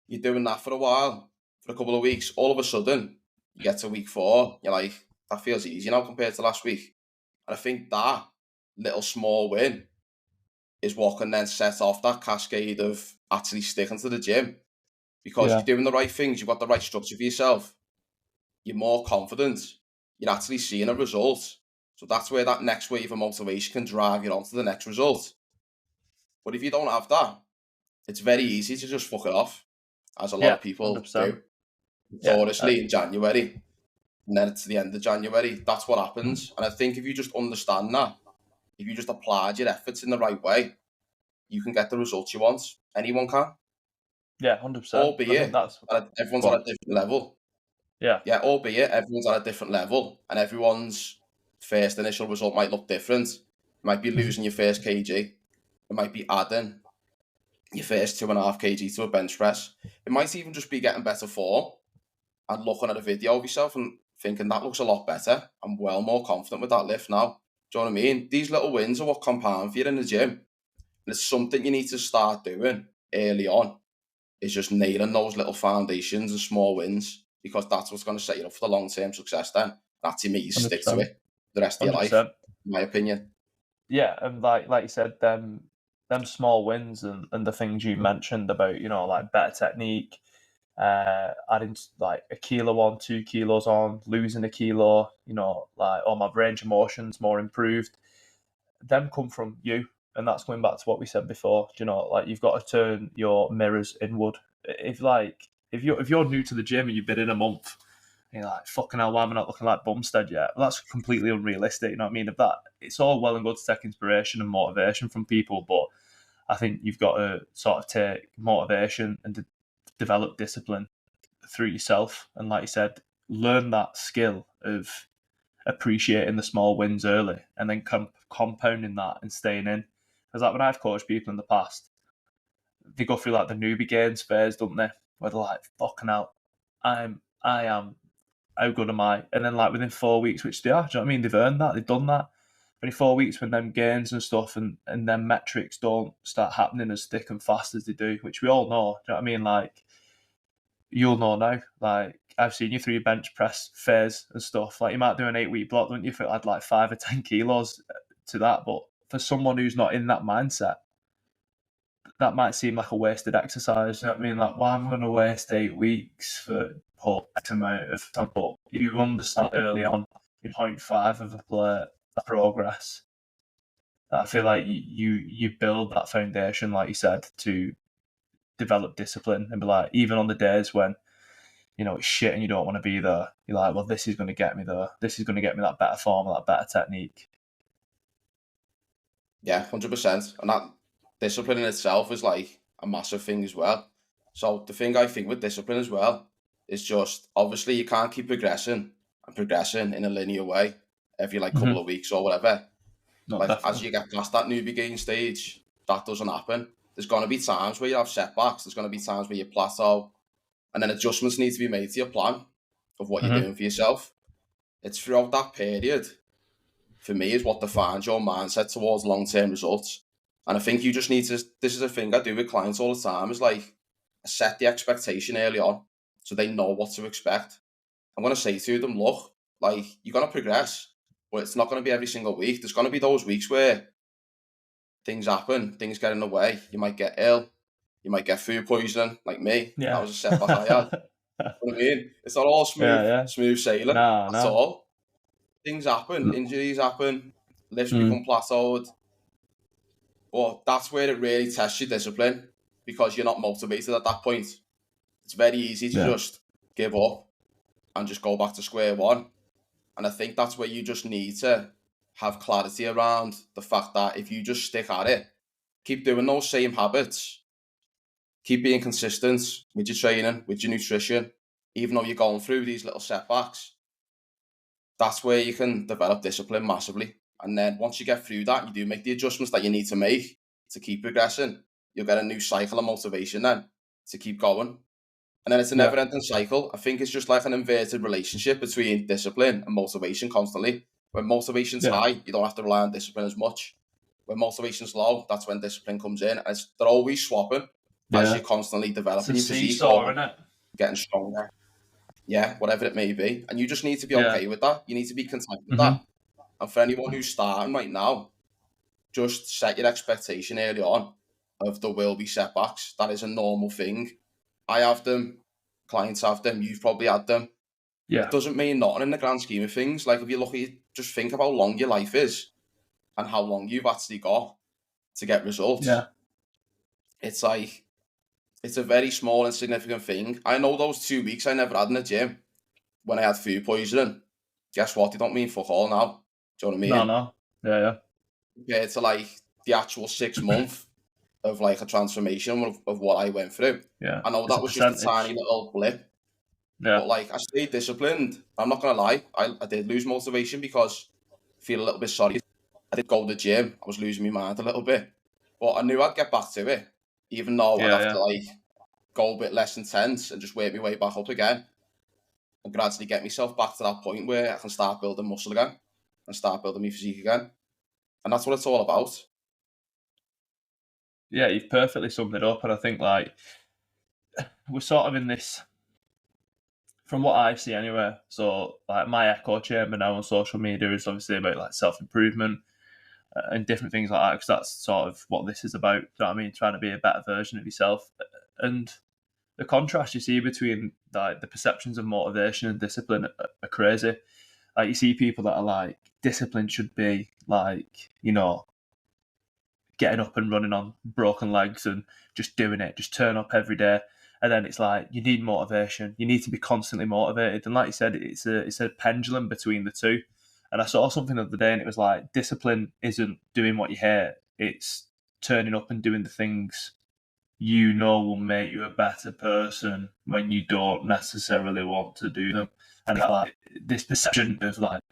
You're doing that for a while, for a couple of weeks. All of a sudden, you get to week 4, you're like, that feels easy now compared to last week. And I think that little small win is what can then set off that cascade of actually sticking to the gym. Because you're doing the right things, you've got the right structure for yourself, you're more confident, you're actually seeing a result. So that's where that next wave of motivation can drive you on to the next result. But if you don't have that, it's very easy to just fuck it off, as a lot of people
100%.
do. Notoriously in January, and then it's the end of January. That's what happens. And I think if you just understand that, if you just applied your efforts in the right way, you can get the results you want. Anyone can.
Yeah, 100%.
Albeit, everyone's at a different level.
Yeah,
albeit everyone's at a different level, and everyone's first initial result might look different. You might be losing your first kg. It might be adding your first 2.5 kg to a bench press. It might even just be getting better form and looking at a video of yourself and thinking that looks a lot better. I'm well more confident with that lift now. Do you know what I mean? These little wins are what compound for you in the gym. And it's something you need to start doing early on. Is just nailing those little foundations and small wins, because that's what's going to set you up for the long-term success then. That's you make you stick to it the rest of your life, in my opinion.
Yeah, and like you said, them small wins and the things you mentioned about, you know, like better technique, adding like a kilo on, 2 kilos on, losing a kilo, you know, like all my range of motion's more improved. Them come from you, and that's going back to what we said before. You know, like you've got to turn your mirrors inward. If you're new to the gym and you've been in a month, and you're like, fucking hell, why am I not looking like Bumstead yet? Well, that's completely unrealistic. You know what I mean? If that, it's all well and good to take inspiration and motivation from people, but I think you've got to sort of take motivation and develop discipline through yourself. And like you said, learn that skill of appreciating the small wins early and then compounding that and staying in. Because like when I've coached people in the past, they go through like the newbie gains phase, don't they? Where they're like, fucking hell, I am, how good am I? And then like within 4 weeks, which they are, do you know what I mean? They've earned that, they've done that. But in 4 weeks when them gains and stuff and them metrics don't start happening as thick and fast as they do, which we all know, do you know what I mean? Like, you'll know now, like, I've seen you through your bench press phase and stuff. Like, you might do an 8-week block, don't you, if it had like 5 or 10 kilos to that. But for someone who's not in that mindset, that might seem like a wasted exercise. You know what I mean? Like, why am I going to waste 8 weeks for X amount of time? But you understand early on in 0.5 of a plate, that progress. I feel like you build that foundation, like you said, to develop discipline and be like, even on the days when, you know, it's shit and you don't want to be there, you're like, well, this is going to get me there. This is going to get me that better form, that better technique.
Yeah, 100%. And that discipline in itself is like a massive thing as well. So the thing I think with discipline as well is just, obviously you can't keep progressing in a linear way every like couple of weeks or whatever.
No,
like
definitely.
As you get past that newbie gain stage, that doesn't happen. There's going to be times where you have setbacks. There's going to be times where you plateau, and then adjustments need to be made to your plan of what you're doing for yourself. It's throughout that period, for me, is what defines your mindset towards long-term results. And I think you just need to, this is a thing I do with clients all the time, is like, set the expectation early on so they know what to expect. I'm going to say to them, look, like, you're going to progress, but it's not going to be every single week. There's going to be those weeks where things happen, things get in the way. You might get ill, you might get food poisoning, like me.
Yeah.
That was a setback I had. You know what I mean? It's not all smooth sailing at all. Things happen, injuries happen, lifts become plateaued. But that's where it really tests your discipline, because you're not motivated at that point. It's very easy to just give up and just go back to square one. And I think that's where you just need to have clarity around the fact that if you just stick at it, keep doing those same habits, keep being consistent with your training, with your nutrition, even though you're going through these little setbacks, that's where you can develop discipline massively. And then once you get through that, you do make the adjustments that you need to make to keep progressing. You'll get a new cycle of motivation then to keep going. And then it's a never-ending cycle. I think it's just like an inverted relationship between discipline and motivation constantly. When motivation's high, you don't have to rely on discipline as much. when motivation's low, that's when discipline comes in. And they're always swapping as you're constantly
It's
developing
a
your physique
seesaw,
or
isn't it?
getting stronger. Yeah, whatever it may be. And you just need to be
Yeah.
okay with that. You need to be content with that. And for anyone who's starting right now, just set your expectation early on of there will be setbacks. That is a normal thing. I have them, clients have them, you've probably had them.
Yeah.
It doesn't mean nothing in the grand scheme of things. Like if you look at it, just think of how long your life is and how long you've actually got to get results.
Yeah.
It's like, it's a very small and significant thing. I know those 2 weeks I never had in the gym when I had food poisoning. Guess what? They don't mean fuck all now. Do you know what I mean?
No. Yeah.
Compared to like the actual 6 month of like a transformation of what I went through.
Yeah.
I know
It's
that was just a tiny little blip.
Yeah.
But like I stayed disciplined. I'm not gonna lie. I did lose motivation because I feel a little bit sorry. I did go to the gym. I was losing my mind a little bit. But I knew I'd get back to it. Even though I'd have to like go a bit less intense and just work my way back up again. And gradually get myself back to that point where I can start building muscle again and start building my physique again. And that's what it's all about.
Yeah, you've perfectly summed it up. And I think like we're sort of in this, from what I see anyway. So like my echo chamber now on social media is obviously about like self-improvement and different things like that, because that's sort of what this is about. You know what I mean? Trying to be a better version of yourself. And the contrast you see between like the perceptions of motivation and discipline are crazy. Like you see people that are like, discipline should be like, you know, getting up and running on broken legs and just doing it, just turn up every day. And then it's like, you need motivation. You need to be constantly motivated. And like you said, it's a pendulum between the two. And I saw something the other day and it was like, discipline isn't doing what you hate. It's turning up and doing the things you know will make you a better person when you don't necessarily want to do them. And like this perception of like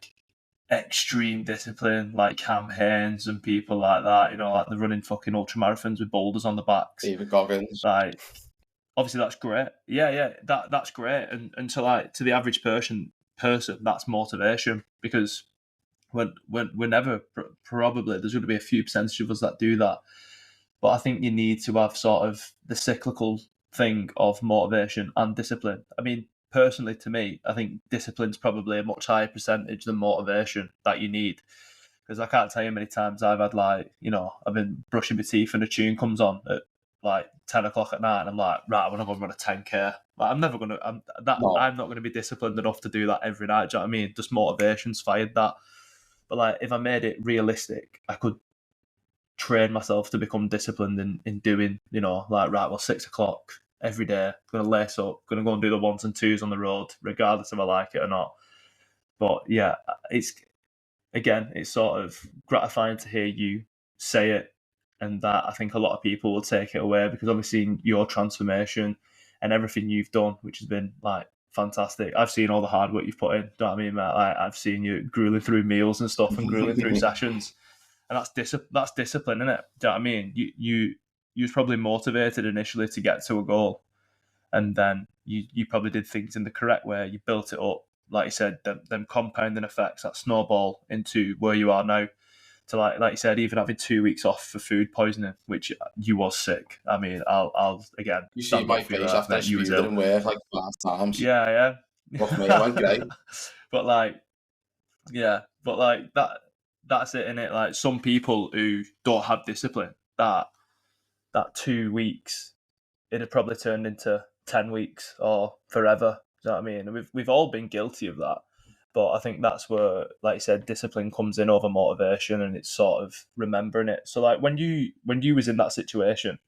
extreme discipline, like Cam Haines and people like that, you know, like they're running fucking ultra marathons with boulders on the backs.
David Goggins.
Like, obviously that's great. Yeah, that's great. And to the average person, that's motivation, because we're never probably, there's going to be a few percentage of us that do that. But I think you need to have sort of the cyclical thing of motivation and discipline. I mean, personally, to me, I think discipline's probably a much higher percentage than motivation that you need. Because I can't tell you how many times I've had, like, you know, I've been brushing my teeth and a tune comes on at like 10 o'clock at night and I'm like, right, I'm going to run a 10K. Like, I'm not going to be disciplined enough to do that every night. Do you know what I mean? Just motivation's fired that. But like, if I made it realistic, I could train myself to become disciplined in doing, you know, like, right, well, 6 o'clock every day, going to lace up, going to go and do the 1s and 2s on the road, regardless if I like it or not. But yeah, it's sort of gratifying to hear you say it, and that I think a lot of people will take it away, because obviously your transformation and everything you've done, which has been like fantastic. I've seen all the hard work you've put in. Do you know what I mean, mate? Like, I've seen you grueling through meals and stuff and grueling through sessions. And that's discipline, isn't it? Do you know what I mean? You was probably motivated initially to get to a goal, and then you probably did things in the correct way. You built it up, like you said, them compounding effects that snowball into where you are now. To like you said, even having 2 weeks off for food poisoning, which you was sick. I mean, I'll again.
You see my face after I spewed it in work like 5 times.
Yeah.
Look, mate, it went great.
But like that. That's it, innit? Like, some people who don't have discipline, that 2 weeks, it'd have probably turned into 10 weeks or forever. Do you know what I mean? And we've all been guilty of that. But I think that's where, like you said, discipline comes in over motivation, and it's sort of remembering it. So like when you was in that situation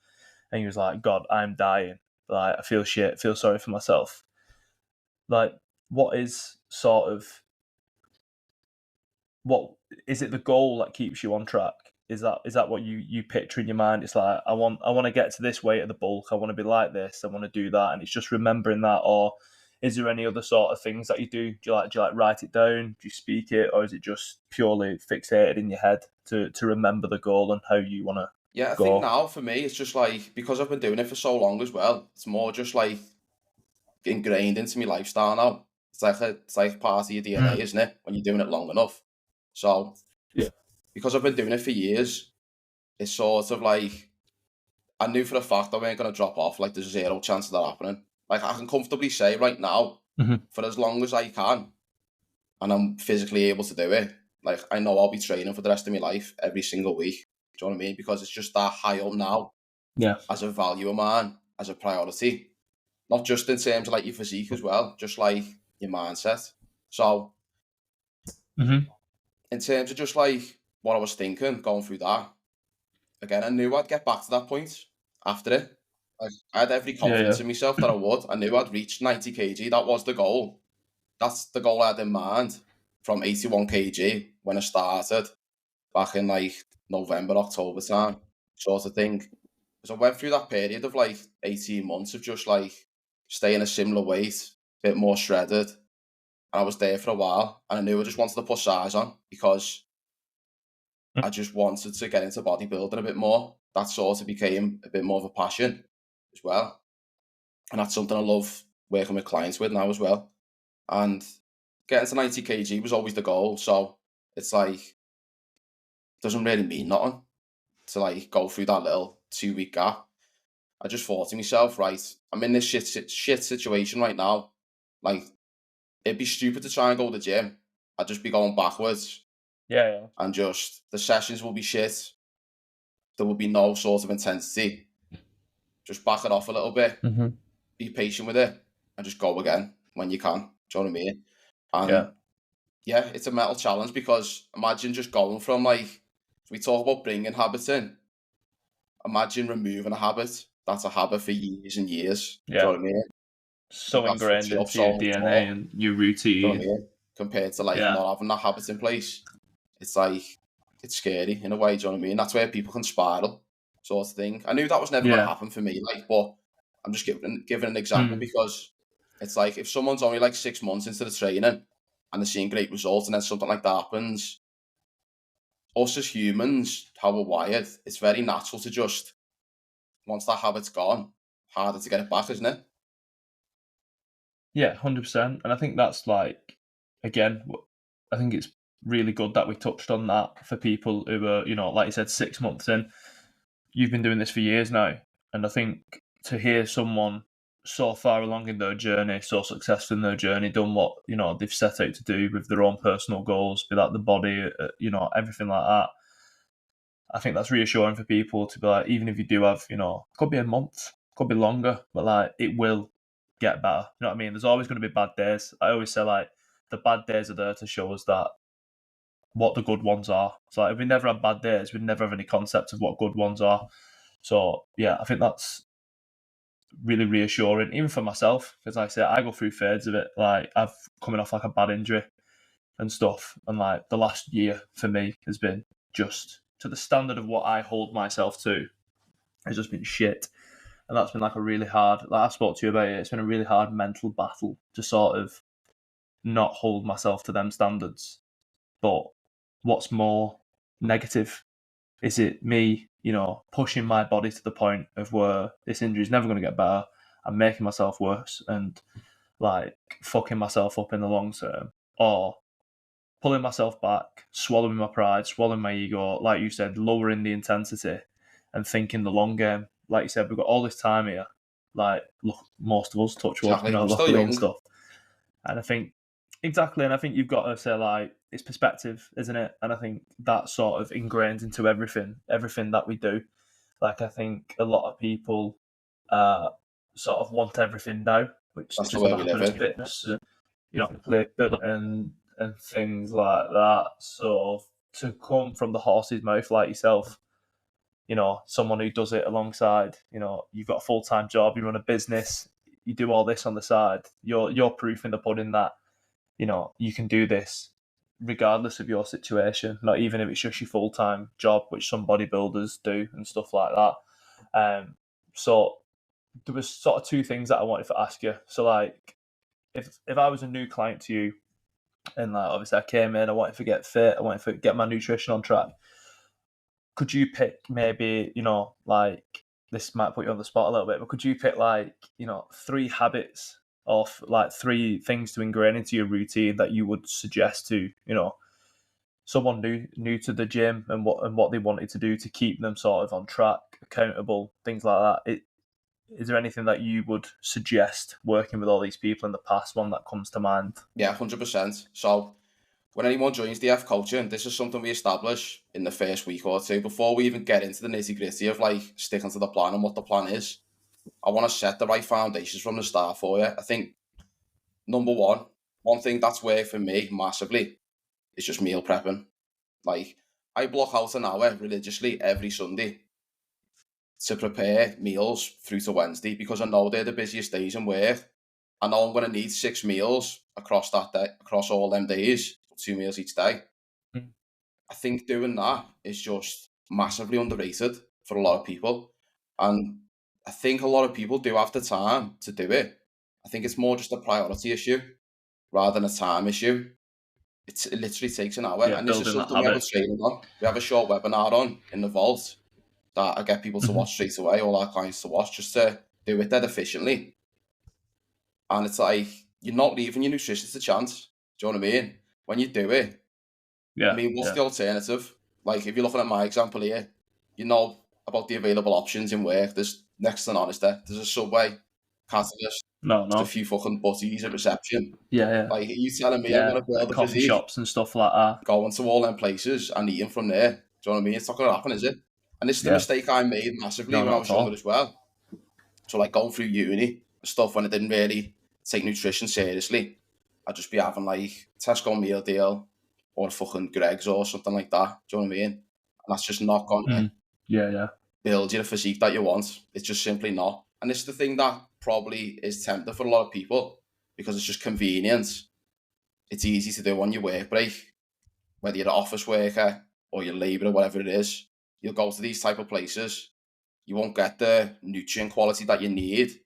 and you was like, God, I'm dying, like I feel shit, feel sorry for myself. Like, what is it the goal that keeps you on track? Is that what you picture in your mind? It's like, I want to get to this weight of the bulk. I want to be like this. I want to do that. And it's just remembering that. Or is there any other sort of things that you do? Do you like write it down? Do you speak it? Or is it just purely fixated in your head to remember the goal and how you want to
Yeah, I
go?
think now for me, it's just like, because I've been doing it for so long as well, it's more just like ingrained into my lifestyle now. It's like part of your DNA, isn't it? When you're doing it long enough. So,
yeah,
because I've been doing it for years, it's sort of like, I knew for a fact I weren't going to drop off. Like, there's zero chance of that happening. Like, I can comfortably say right now, for as long as I can, and I'm physically able to do it, like, I know I'll be training for the rest of my life every single week. Do you know what I mean? Because it's just that high up now.
Yeah.
As a value of mine, as a priority. Not just in terms of like your physique as well, just like your mindset. So, in terms of just like what I was thinking going through that, again, I knew I'd get back to that point after it. Like, I had every confidence in myself that I would. I knew I'd reach 90 kg. That was the goal. That's the goal I had in mind from 81 kg when I started back in like November, October time, sort of thing. So I went through that period of like 18 months of just like staying a similar weight, a bit more shredded. And I was there for a while, and I knew I just wanted to put size on because I just wanted to get into bodybuilding a bit more. That sort of became a bit more of a passion as well. And that's something I love working with clients with now as well. And getting to 90 kg was always the goal. So it's like, doesn't really mean nothing to like go through that little 2-week gap. I just thought to myself, right, I'm in this shit situation right now. Like, it'd be stupid to try and go to the gym. I'd just be going backwards.
Yeah.
And just, the sessions will be shit. There will be no sort of intensity. Just back it off a little bit. Be patient with it. And just go again when you can. Do you know what I mean? And yeah, it's a mental challenge because imagine just going from like, we talk about bringing habits in. Imagine removing a habit. That's a habit for years and years.
Yeah.
Do you know what I mean?
So ingrained into your DNA and your routine.
Do you know what I mean? Compared to like not having that habit in place. It's like, it's scary in a way, do you know what I mean? That's where people can spiral, sort of thing. I knew that was never going to happen for me, like, but I'm just giving an example because it's like, if someone's only like 6 months into the training and they're seeing great results and then something like that happens, us as humans, how we're wired, it's very natural to just, once that habit's gone, harder to get it back, isn't it?
Yeah, 100%. And I think that's like, again, I think it's really good that we touched on that for people who are, like you said, 6 months in. You've been doing this for years now. And I think to hear someone so far along in their journey, so successful in their journey, done what, they've set out to do with their own personal goals, be that the body, everything like that. I think that's reassuring for people to be like, even if you do have, could be a month, could be longer, but like, it will get better. You know what I mean? There's always going to be bad days. I always say like, the bad days are there to show us that what the good ones are. So like, if we never have bad days, we'd never have any concept of what good ones are. So yeah, I think that's really reassuring, even for myself, because like I say, I go through fades of it. Like, I've coming off like a bad injury and stuff, and like the last year for me has been just to the standard of what I hold myself to. It's just been shit. And that's been like a really hard, like I spoke to you about it, it's been a really hard mental battle to sort of not hold myself to them standards. But what's more negative? Is it me, pushing my body to the point of where this injury is never going to get better? I'm making myself worse and like fucking myself up in the long term, or pulling myself back, swallowing my pride, swallowing my ego, like you said, lowering the intensity and thinking the long game. Like you said, we've got all this time here. Like, look, most of us touch wood,
Exactly. I'm still
luckily
young.
and stuff. And I think, exactly, and I think you've got to say, like, it's perspective, isn't it? And I think that's sort of ingrained into everything that we do. Like, I think a lot of people sort of want everything now, which
That's the
just
way we live
happens,
it.
fitness, and things like that. So to come from the horse's mouth like yourself, someone who does it alongside, you've got a full-time job, you run a business, you do all this on the side, you're proof in the pudding that, you can do this regardless of your situation, not even if it's just your full-time job, which some bodybuilders do and stuff like that. So there was sort of two things that I wanted to ask you. So like, if I was a new client to you, and like obviously I came in, I wanted to get fit, I wanted to get my nutrition on track, could you pick maybe, like, this might put you on the spot a little bit, but could you pick like, 3 habits or like 3 things to ingrain into your routine that you would suggest to, someone new to the gym and what they wanted to do to keep them sort of on track, accountable, things like that. Is there anything that you would suggest working with all these people in the past? One that comes to mind?
Yeah, 100%. So when anyone joins DF coaching, this is something we establish in the first week or two before we even get into the nitty gritty of like sticking to the plan and what the plan is. I want to set the right foundations from the start for you. I think number one thing that's worked for me massively is just meal prepping. Like, I block out an hour religiously every Sunday to prepare meals through to Wednesday because I know they're the busiest days in work. I know I'm going to need 6 meals across that day, across all them days, 2 meals each day.
Mm.
I think doing that is just massively underrated for a lot of people. And I think a lot of people do have the time to do it. I think it's more just a priority issue rather than a time issue. It literally takes an hour.
Yeah,
And this is
building that
something we have a
habit.
training on. We have a short webinar on in the vault that I get people to watch straight away, all our clients to watch, just to do it dead efficiently. And it's like, you're not leaving your nutritionist a chance. Do you know what I mean? When you do it,
Yeah.
I mean, what's the alternative? Like, if you're looking at my example here, you know about the available options in work. There's next to none, is there? There's a Subway, Catalyst,
No.
just a few fucking butties at reception.
Yeah.
Like, are you telling me I'm
Yeah,
going to build
like
a
coffee
physique,
shops and stuff like that.
going to all them places and eating from there? Do you know what I mean? It's not going to happen, is it? And this is the
Yeah.
mistake I made massively
No,
when I
not
was
at all.
younger as well. So, like, going through uni and stuff when I didn't really take nutrition seriously, I'd just be having, like, Tesco meal deal or fucking Greg's or something like that. Do you know what I mean? And that's just not going to
Yeah.
build you the physique that you want. It's just simply not. And this is the thing that probably is tempting for a lot of people because it's just convenient. It's easy to do on your work break, whether you're an office worker or you're labourer, whatever it is. You'll go to these type of places. You won't get the nutrient quality that you need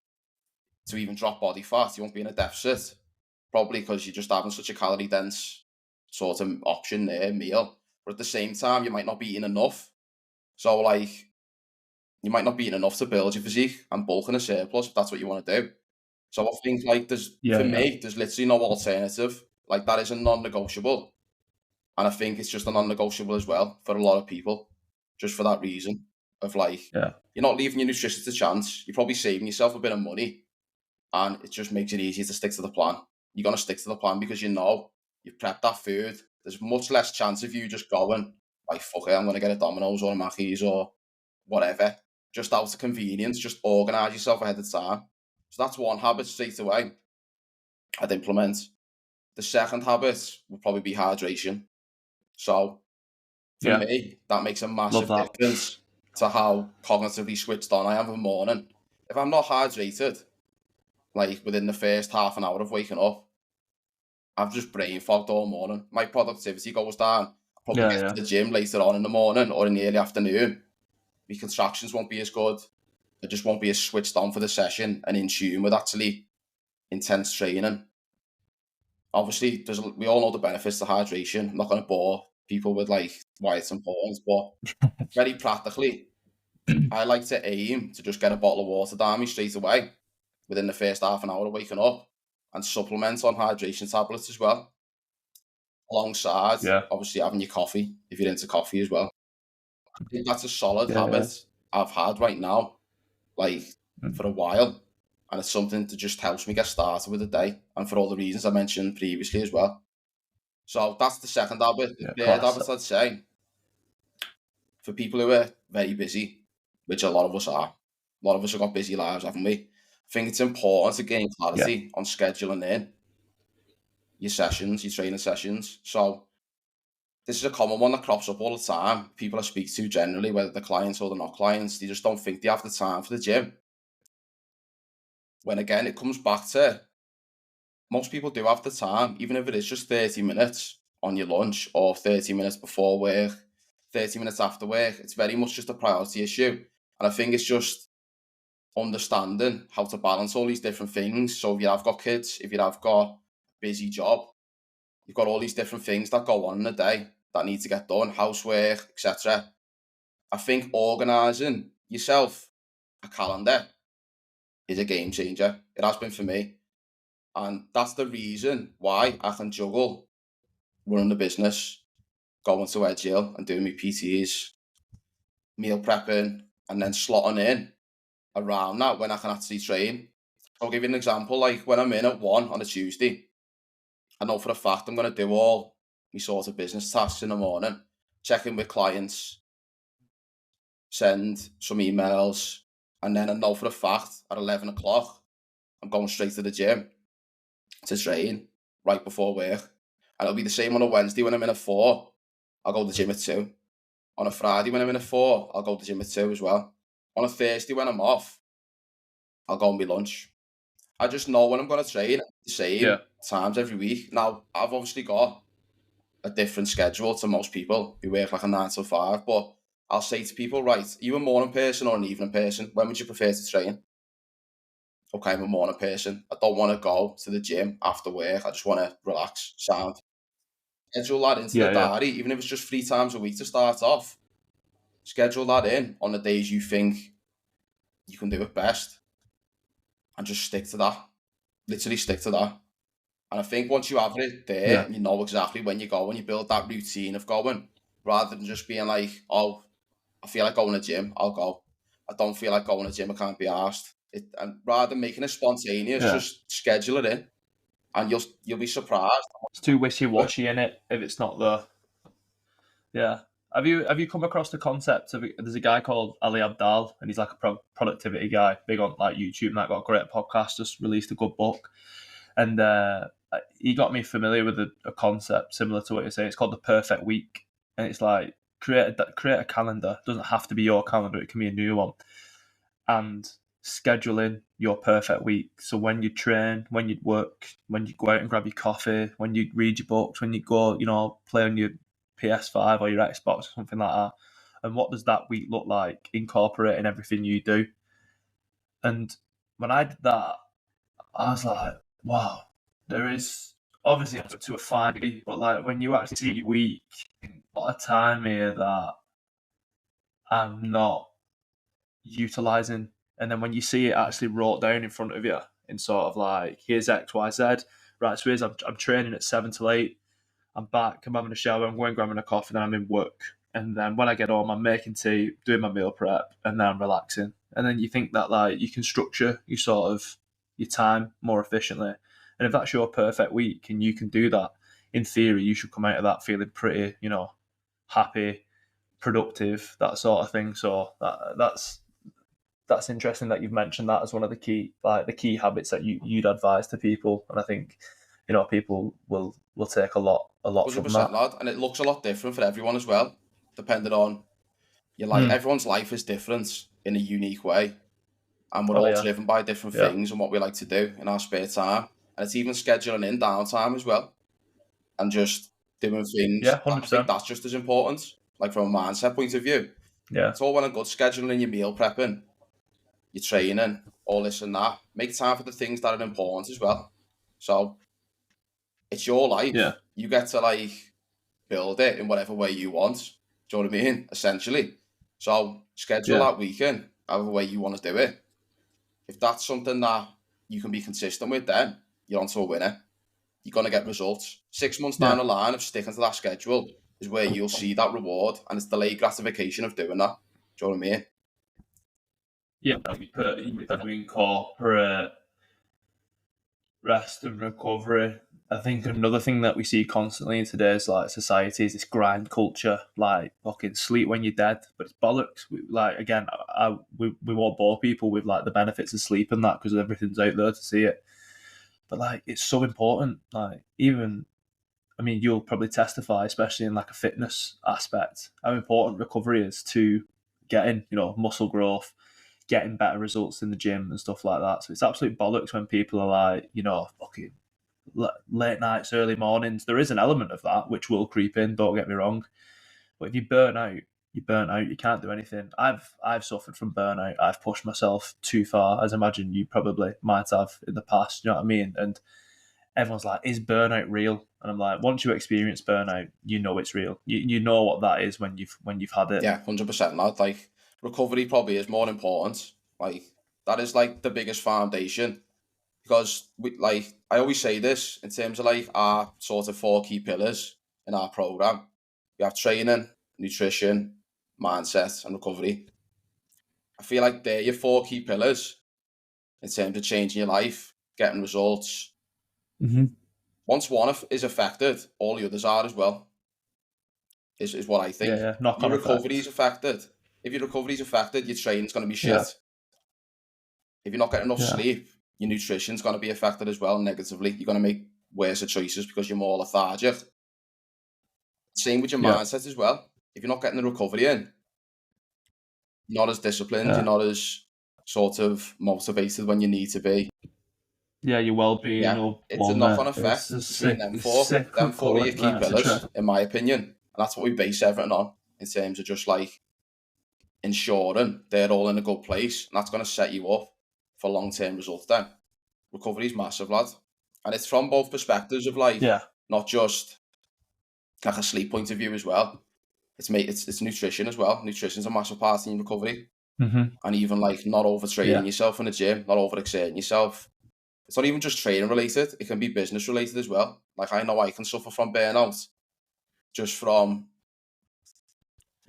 to even drop body fat. You won't be in a deficit, probably because you're just having such a calorie dense sort of option there, meal. But at the same time, you might not be eating enough. So, like, you might not be eating enough to build your physique and bulk in a surplus if that's what you want to do. So I think, like, for me, there's literally no alternative. Like, that is a non-negotiable. And I think it's just a non-negotiable as well for a lot of people, just for that reason of, like,
Yeah.
you're not leaving your nutritionist a chance. You're probably saving yourself a bit of money, and it just makes it easier to stick to the plan. You're going to stick to the plan because you know you've prepped that food. There's much less chance of you just going, like, fuck it, I'm going to get a Domino's or a Mackey's or whatever, just out of convenience. Just organise yourself ahead of time. So that's one habit straight away I'd implement. The second habit would probably be hydration. So for me, that makes a massive difference to how cognitively switched on I am in the morning. If I'm not hydrated, like within the first half an hour of waking up, I've just brain fogged all morning. My productivity goes down. I'll probably get to the gym later on in the morning or in the early afternoon. My contractions won't be as good. I just won't be as switched on for the session and in tune with actually intense training. Obviously, we all know the benefits to hydration. I'm not going to bore people with like why it's important, but very practically, I like to aim to just get a bottle of water down me straight away within the first half an hour of waking up and supplement on hydration tablets as well. Alongside, obviously, having your coffee if you're into coffee as well. I think that's a solid habit I've had right now, like for a while. And it's something that just helps me get started with the day and for all the reasons I mentioned previously as well. So that's the second habit. The third habit, I'd say, for people who are very busy, which a lot of us are, a lot of us have got busy lives, haven't we? I think it's important to gain clarity on scheduling in your sessions, your training sessions. So this is a common one that crops up all the time. People I speak to generally, whether they're clients or they're not clients, they just don't think they have the time for the gym. When again, it comes back to most people do have the time, even if it is just 30 minutes on your lunch or 30 minutes before work, 30 minutes after work. It's very much just a priority issue. And I think it's just understanding how to balance all these different things. So if you have got kids, if you have got a busy job, you've got all these different things that go on in a day that need to get done, housework, etc. I think organising yourself a calendar is a game changer. It has been for me. And that's the reason why I can juggle running the business, going to Edge Hill and doing my PTs, meal prepping, and then slotting in around that when I can actually train. I'll give you an example. Like when I'm in at 1 on a Tuesday, I know for a fact I'm going to do all my sort of business tasks in the morning, check in with clients, send some emails, and then I know for a fact at 11 o'clock, I'm going straight to the gym to train right before work. And it'll be the same on a Wednesday when I'm in at 4, I'll go to the gym at 2. On a Friday when I'm in at 4, I'll go to the gym at 2 as well. On a Thursday when I'm off, I'll go and be lunch. I just know when I'm going to train at the same times every week. Now, I've obviously got a different schedule to most people who work like a 9 to 5, but I'll say to people, right, are you a morning person or an evening person? When would you prefer to train? Okay, I'm a morning person. I don't want to go to the gym after work. I just want to relax, sound. Schedule that into the diary, even if it's just 3 times a week to start off. Schedule that in on the days you think you can do it best. And just stick to that. Literally stick to that. And I think once you have it there, you know exactly when you go and you build that routine of going, rather than just being like, oh, I feel like going to the gym, I'll go. I don't feel like going to the gym, I can't be asked. And rather than making it spontaneous, just schedule it in, and you'll be surprised.
It's too wishy-washy, innit, if it's not there. Yeah. Have you come across the concept of, there's a guy called Ali Abdal, and he's like a productivity guy, big on like YouTube, and that got a great podcast, just released a good book. And he got me familiar with a concept similar to what you're saying. It's called the perfect week. And it's like, create a calendar. It doesn't have to be your calendar, it can be a new one. And schedule in your perfect week. So when you train, when you work, when you go out and grab your coffee, when you read your books, when you go, play on your PS5 or your Xbox or something like that. And what does that week look like? Incorporating everything you do. And when I did that, I was like, wow, there is obviously up to a fine degree, but like when you actually see your week, a lot of time here that I'm not utilising. And then when you see it actually wrote down in front of you in sort of like, here's X, Y, Z, right, so here's, I'm training at 7 till 8, I'm back, I'm having a shower, I'm going grabbing a coffee, then I'm in work. And then when I get home, I'm making tea, doing my meal prep, and then I'm relaxing. And then you think that like you can structure your time more efficiently. And if that's your perfect week and you can do that, in theory, you should come out of that feeling pretty, happy, productive, that sort of thing. So that's interesting that you've mentioned that as one of the key habits that you'd advise to people. And I think, people will take a lot
100%,
from that.
lad. And it looks a lot different for everyone as well, depending on your life. Everyone's life is different in a unique way. And we're all driven by different things and what we like to do in our spare time. And it's even scheduling in downtime as well. And just doing things.
Yeah, 100%.
I think that's just as important, like from a mindset point of view.
Yeah.
It's all well and good scheduling in your meal prepping, your training, all this and that. Make time for the things that are important as well. So it's your life.
Yeah.
You get to like build it in whatever way you want. Do you know what I mean? Essentially. So schedule that weekend, however way you want to do it. If that's something that you can be consistent with, then you're onto a winner. You're going to get results. 6 months down the line of sticking to that schedule is where you'll see that reward, and it's delayed gratification of doing that. Do you know what I mean?
Yeah, you incorporate rest and recovery. I think another thing that we see constantly in today's like society is this grind culture, like fucking sleep when you're dead, but it's bollocks. We won't bore people with like the benefits of sleep and that because everything's out there to see it. But like it's so important. Like you'll probably testify, especially in like a fitness aspect, how important recovery is to getting muscle growth, getting better results in the gym and stuff like that. So it's absolute bollocks when people are like, fucking late nights, early mornings. There is an element of that which will creep in, don't get me wrong. But if you burn out, you can't do anything. I've suffered from burnout. I've pushed myself too far, as I imagine you probably might have in the past, you know what I mean? And everyone's like, is burnout real? And I'm like, once you experience burnout, you know it's real. You know what that is when you've had it.
Yeah, 100%, lad. Like, recovery probably is more important. Like, that is like the biggest foundation. Because I always say this in terms of like our sort of 4 key pillars in our program. We have training, nutrition, mindset, and recovery. I feel like they're your 4 key pillars in terms of changing your life, getting results.
Mm-hmm.
Once one is affected, all the others are as well, is what I think.
Yeah, knock
Your
on
recovery is
effects.
affected. If your recovery is affected, your training's going to be shit.
Yeah.
If you're not getting enough
Yeah.
sleep, your nutrition's going to be affected as well negatively. You're going to make worse choices because you're more lethargic. Same with your
Yeah.
mindset as well. If you're not getting the recovery in, you're not as disciplined,
Yeah.
you're not as sort of motivated when you need to be.
Yeah, your well-being
Yeah,
will
it's a
plummet.
knock-on effect
It's
between them
it's
four. Them 4
cyclical,
are your key
isn't it? It's a
pillars,
trend.
in my opinion. And that's what we base everything on in terms of just like ensuring they're all in a good place. And that's going to set you up for long-term results then. Recovery is massive, lad. And it's from both perspectives of like,
Yeah.
not just like a sleep point of view as well. It's nutrition as well. Nutrition's a massive part in your recovery.
Mm-hmm.
And even like not overtraining yourself in the gym, not overexerting yourself. It's not even just training related. It can be business related as well. Like I know I can suffer from burnout just from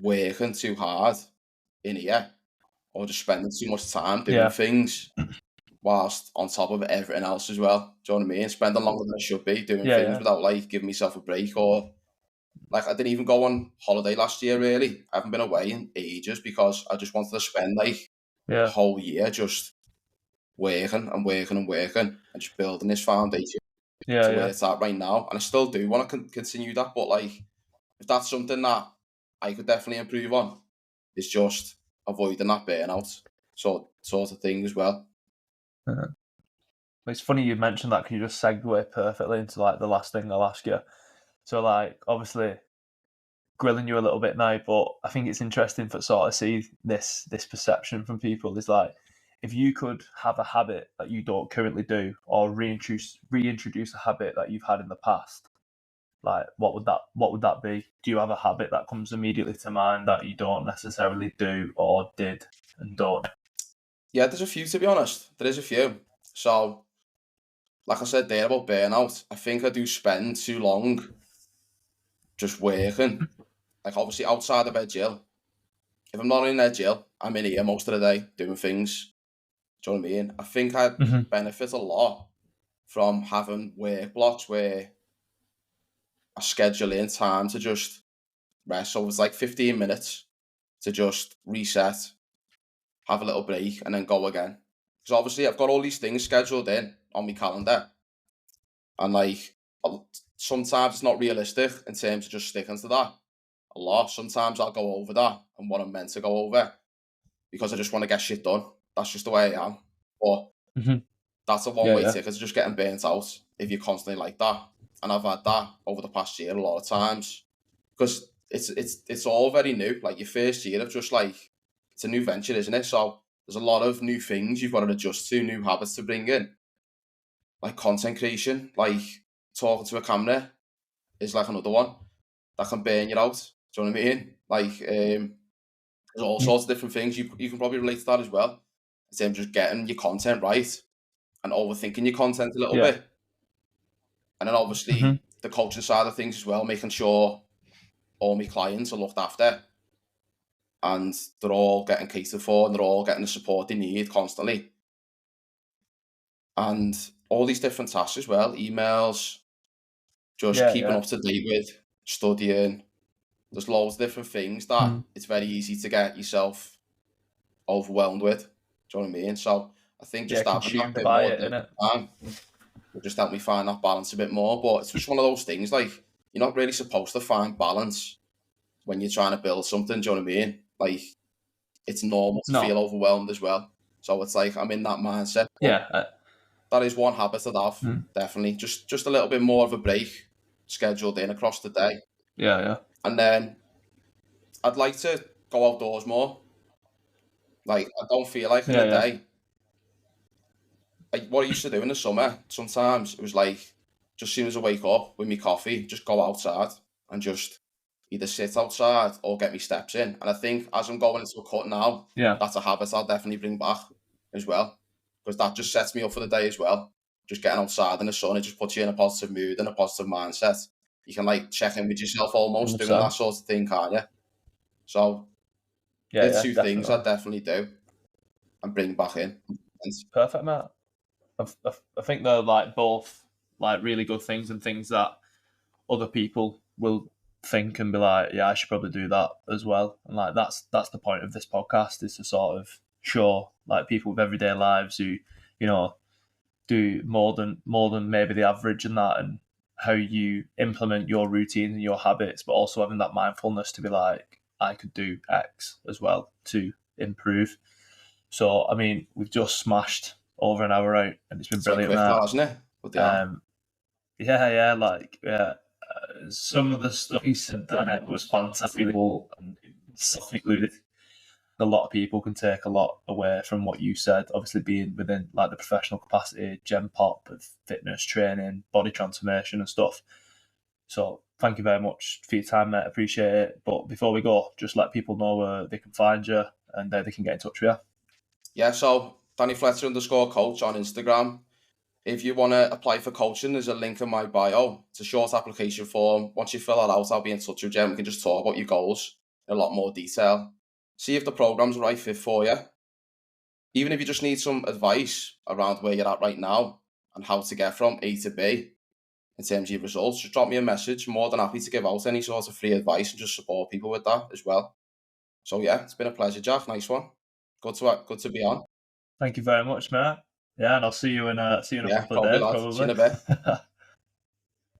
working too hard in here or just spending too much time doing things whilst on top of everything else as well. Do you know what I mean? Spending longer than I should be doing things without like giving myself a break or like I didn't even go on holiday last year really. I haven't been away in ages because I just wanted to spend like the whole year just working and just building this foundation to where it's at right now. And I still do want to continue that, but like if that's something that I could definitely improve on, it's just avoiding that burnout sort of thing as well.
It's funny you mentioned that because you just segue perfectly into like the last thing I'll ask you. So like obviously grilling you a little bit now, but I think it's interesting for sort of see this perception from people is like if you could have a habit that you don't currently do or reintroduce a habit that you've had in the past, like what would that be? Do you have a habit that comes immediately to mind that you don't necessarily do or did and don't?
Yeah, there's a few to be honest. There is a few. So like I said there about burnout, I think I do spend too long just working. Like obviously outside of bed jail. If I'm not in their jail, I'm in here most of the day doing things. Do you know what I mean? I think I'd benefit a lot from having work blocks where I schedule in time to just rest. So it's like 15 minutes to just reset, have a little break, and then go again. Because obviously I've got all these things scheduled in on my calendar. And like sometimes it's not realistic in terms of just sticking to that a lot. Sometimes I'll go over that and what I'm meant to go over because I just want to get shit done. That's just the way I am. But that's a one-way ticket to just getting burnt out if you're constantly like that. And I've had that over the past year a lot of times because it's all very new. Like your first year of just like it's a new venture, isn't it? So there's a lot of new things you've got to adjust to, new habits to bring in. Like content creation, like talking to a camera is like another one that can burn you out. Do you know what I mean? Like there's all sorts of different things. You can probably relate to that as well. In terms of just getting your content right and overthinking your content a little bit. And then obviously the coaching side of things as well, making sure all my clients are looked after and they're all getting catered for and they're all getting the support they need constantly. And all these different tasks as well, emails, just keeping up to date with, studying. There's loads of different things that it's very easy to get yourself overwhelmed with. Do you know what I mean? So I think just having that bit more time will just help me find that balance a bit more. But it's just one of those things, like, you're not really supposed to find balance when you're trying to build something, do you know what I mean? Like, it's normal to feel overwhelmed as well. So it's like, I'm in that mindset. That is one habit I'd have, definitely. Just a little bit more of a break scheduled in across the day. And then I'd like to go outdoors more. Like, I don't feel like in the day. Like, what I used to do in the summer, sometimes it was like, just as soon as I wake up with my coffee, just go outside and just either sit outside or get my steps in. And I think as I'm going into a cut now, that's a habit I'll definitely bring back as well. Because that just sets me up for the day as well. Just getting outside in the sun, it just puts you in a positive mood and a positive mindset. you can like check in with yourself almost doing
100%.
that sort of thing, can't you? So
Yeah,
there's
yeah,
two
definitely.
things I definitely do and bring back in.
Perfect, mate. I think they're like both like really good things and things that other people will think and be like, yeah, I should probably do that as well. And like that's the point of this podcast, is to sort of show like people with everyday lives who, you know, do more than maybe the average and that, and how you implement your routines and your habits, but also having that mindfulness to be like, I could do X as well to improve. So I mean, we've just smashed over an hour out, and it's been brilliant,
quick,
Matt.
hasn't it?
Yeah, like some of the stuff he said that was fantastic, and stuff included. A lot of people can take a lot away from what you said. Obviously, being within like the professional capacity, Gen Pop of fitness training, body transformation, and stuff. So thank you very much for your time, mate. Appreciate it. But before we go, just let people know where they can find you and they can get in touch with you.
Yeah, so Danny Fletcher _coach on Instagram. If you want to apply for coaching, there's a link in my bio. It's a short application form. Once you fill that out, I'll be in touch with you and we can just talk about your goals in a lot more detail. See if the program's the right fit for you. Even if you just need some advice around where you're at right now and how to get from A to B in terms of your results, just drop me a message. More than happy to give out any sort of free advice and just support people with that as well. So yeah, it's been a pleasure, Jack. Nice one. Good to be on.
Thank you very much, mate. Yeah, and I'll see you in a couple of days,
Lad.
probably.
See you in a bit.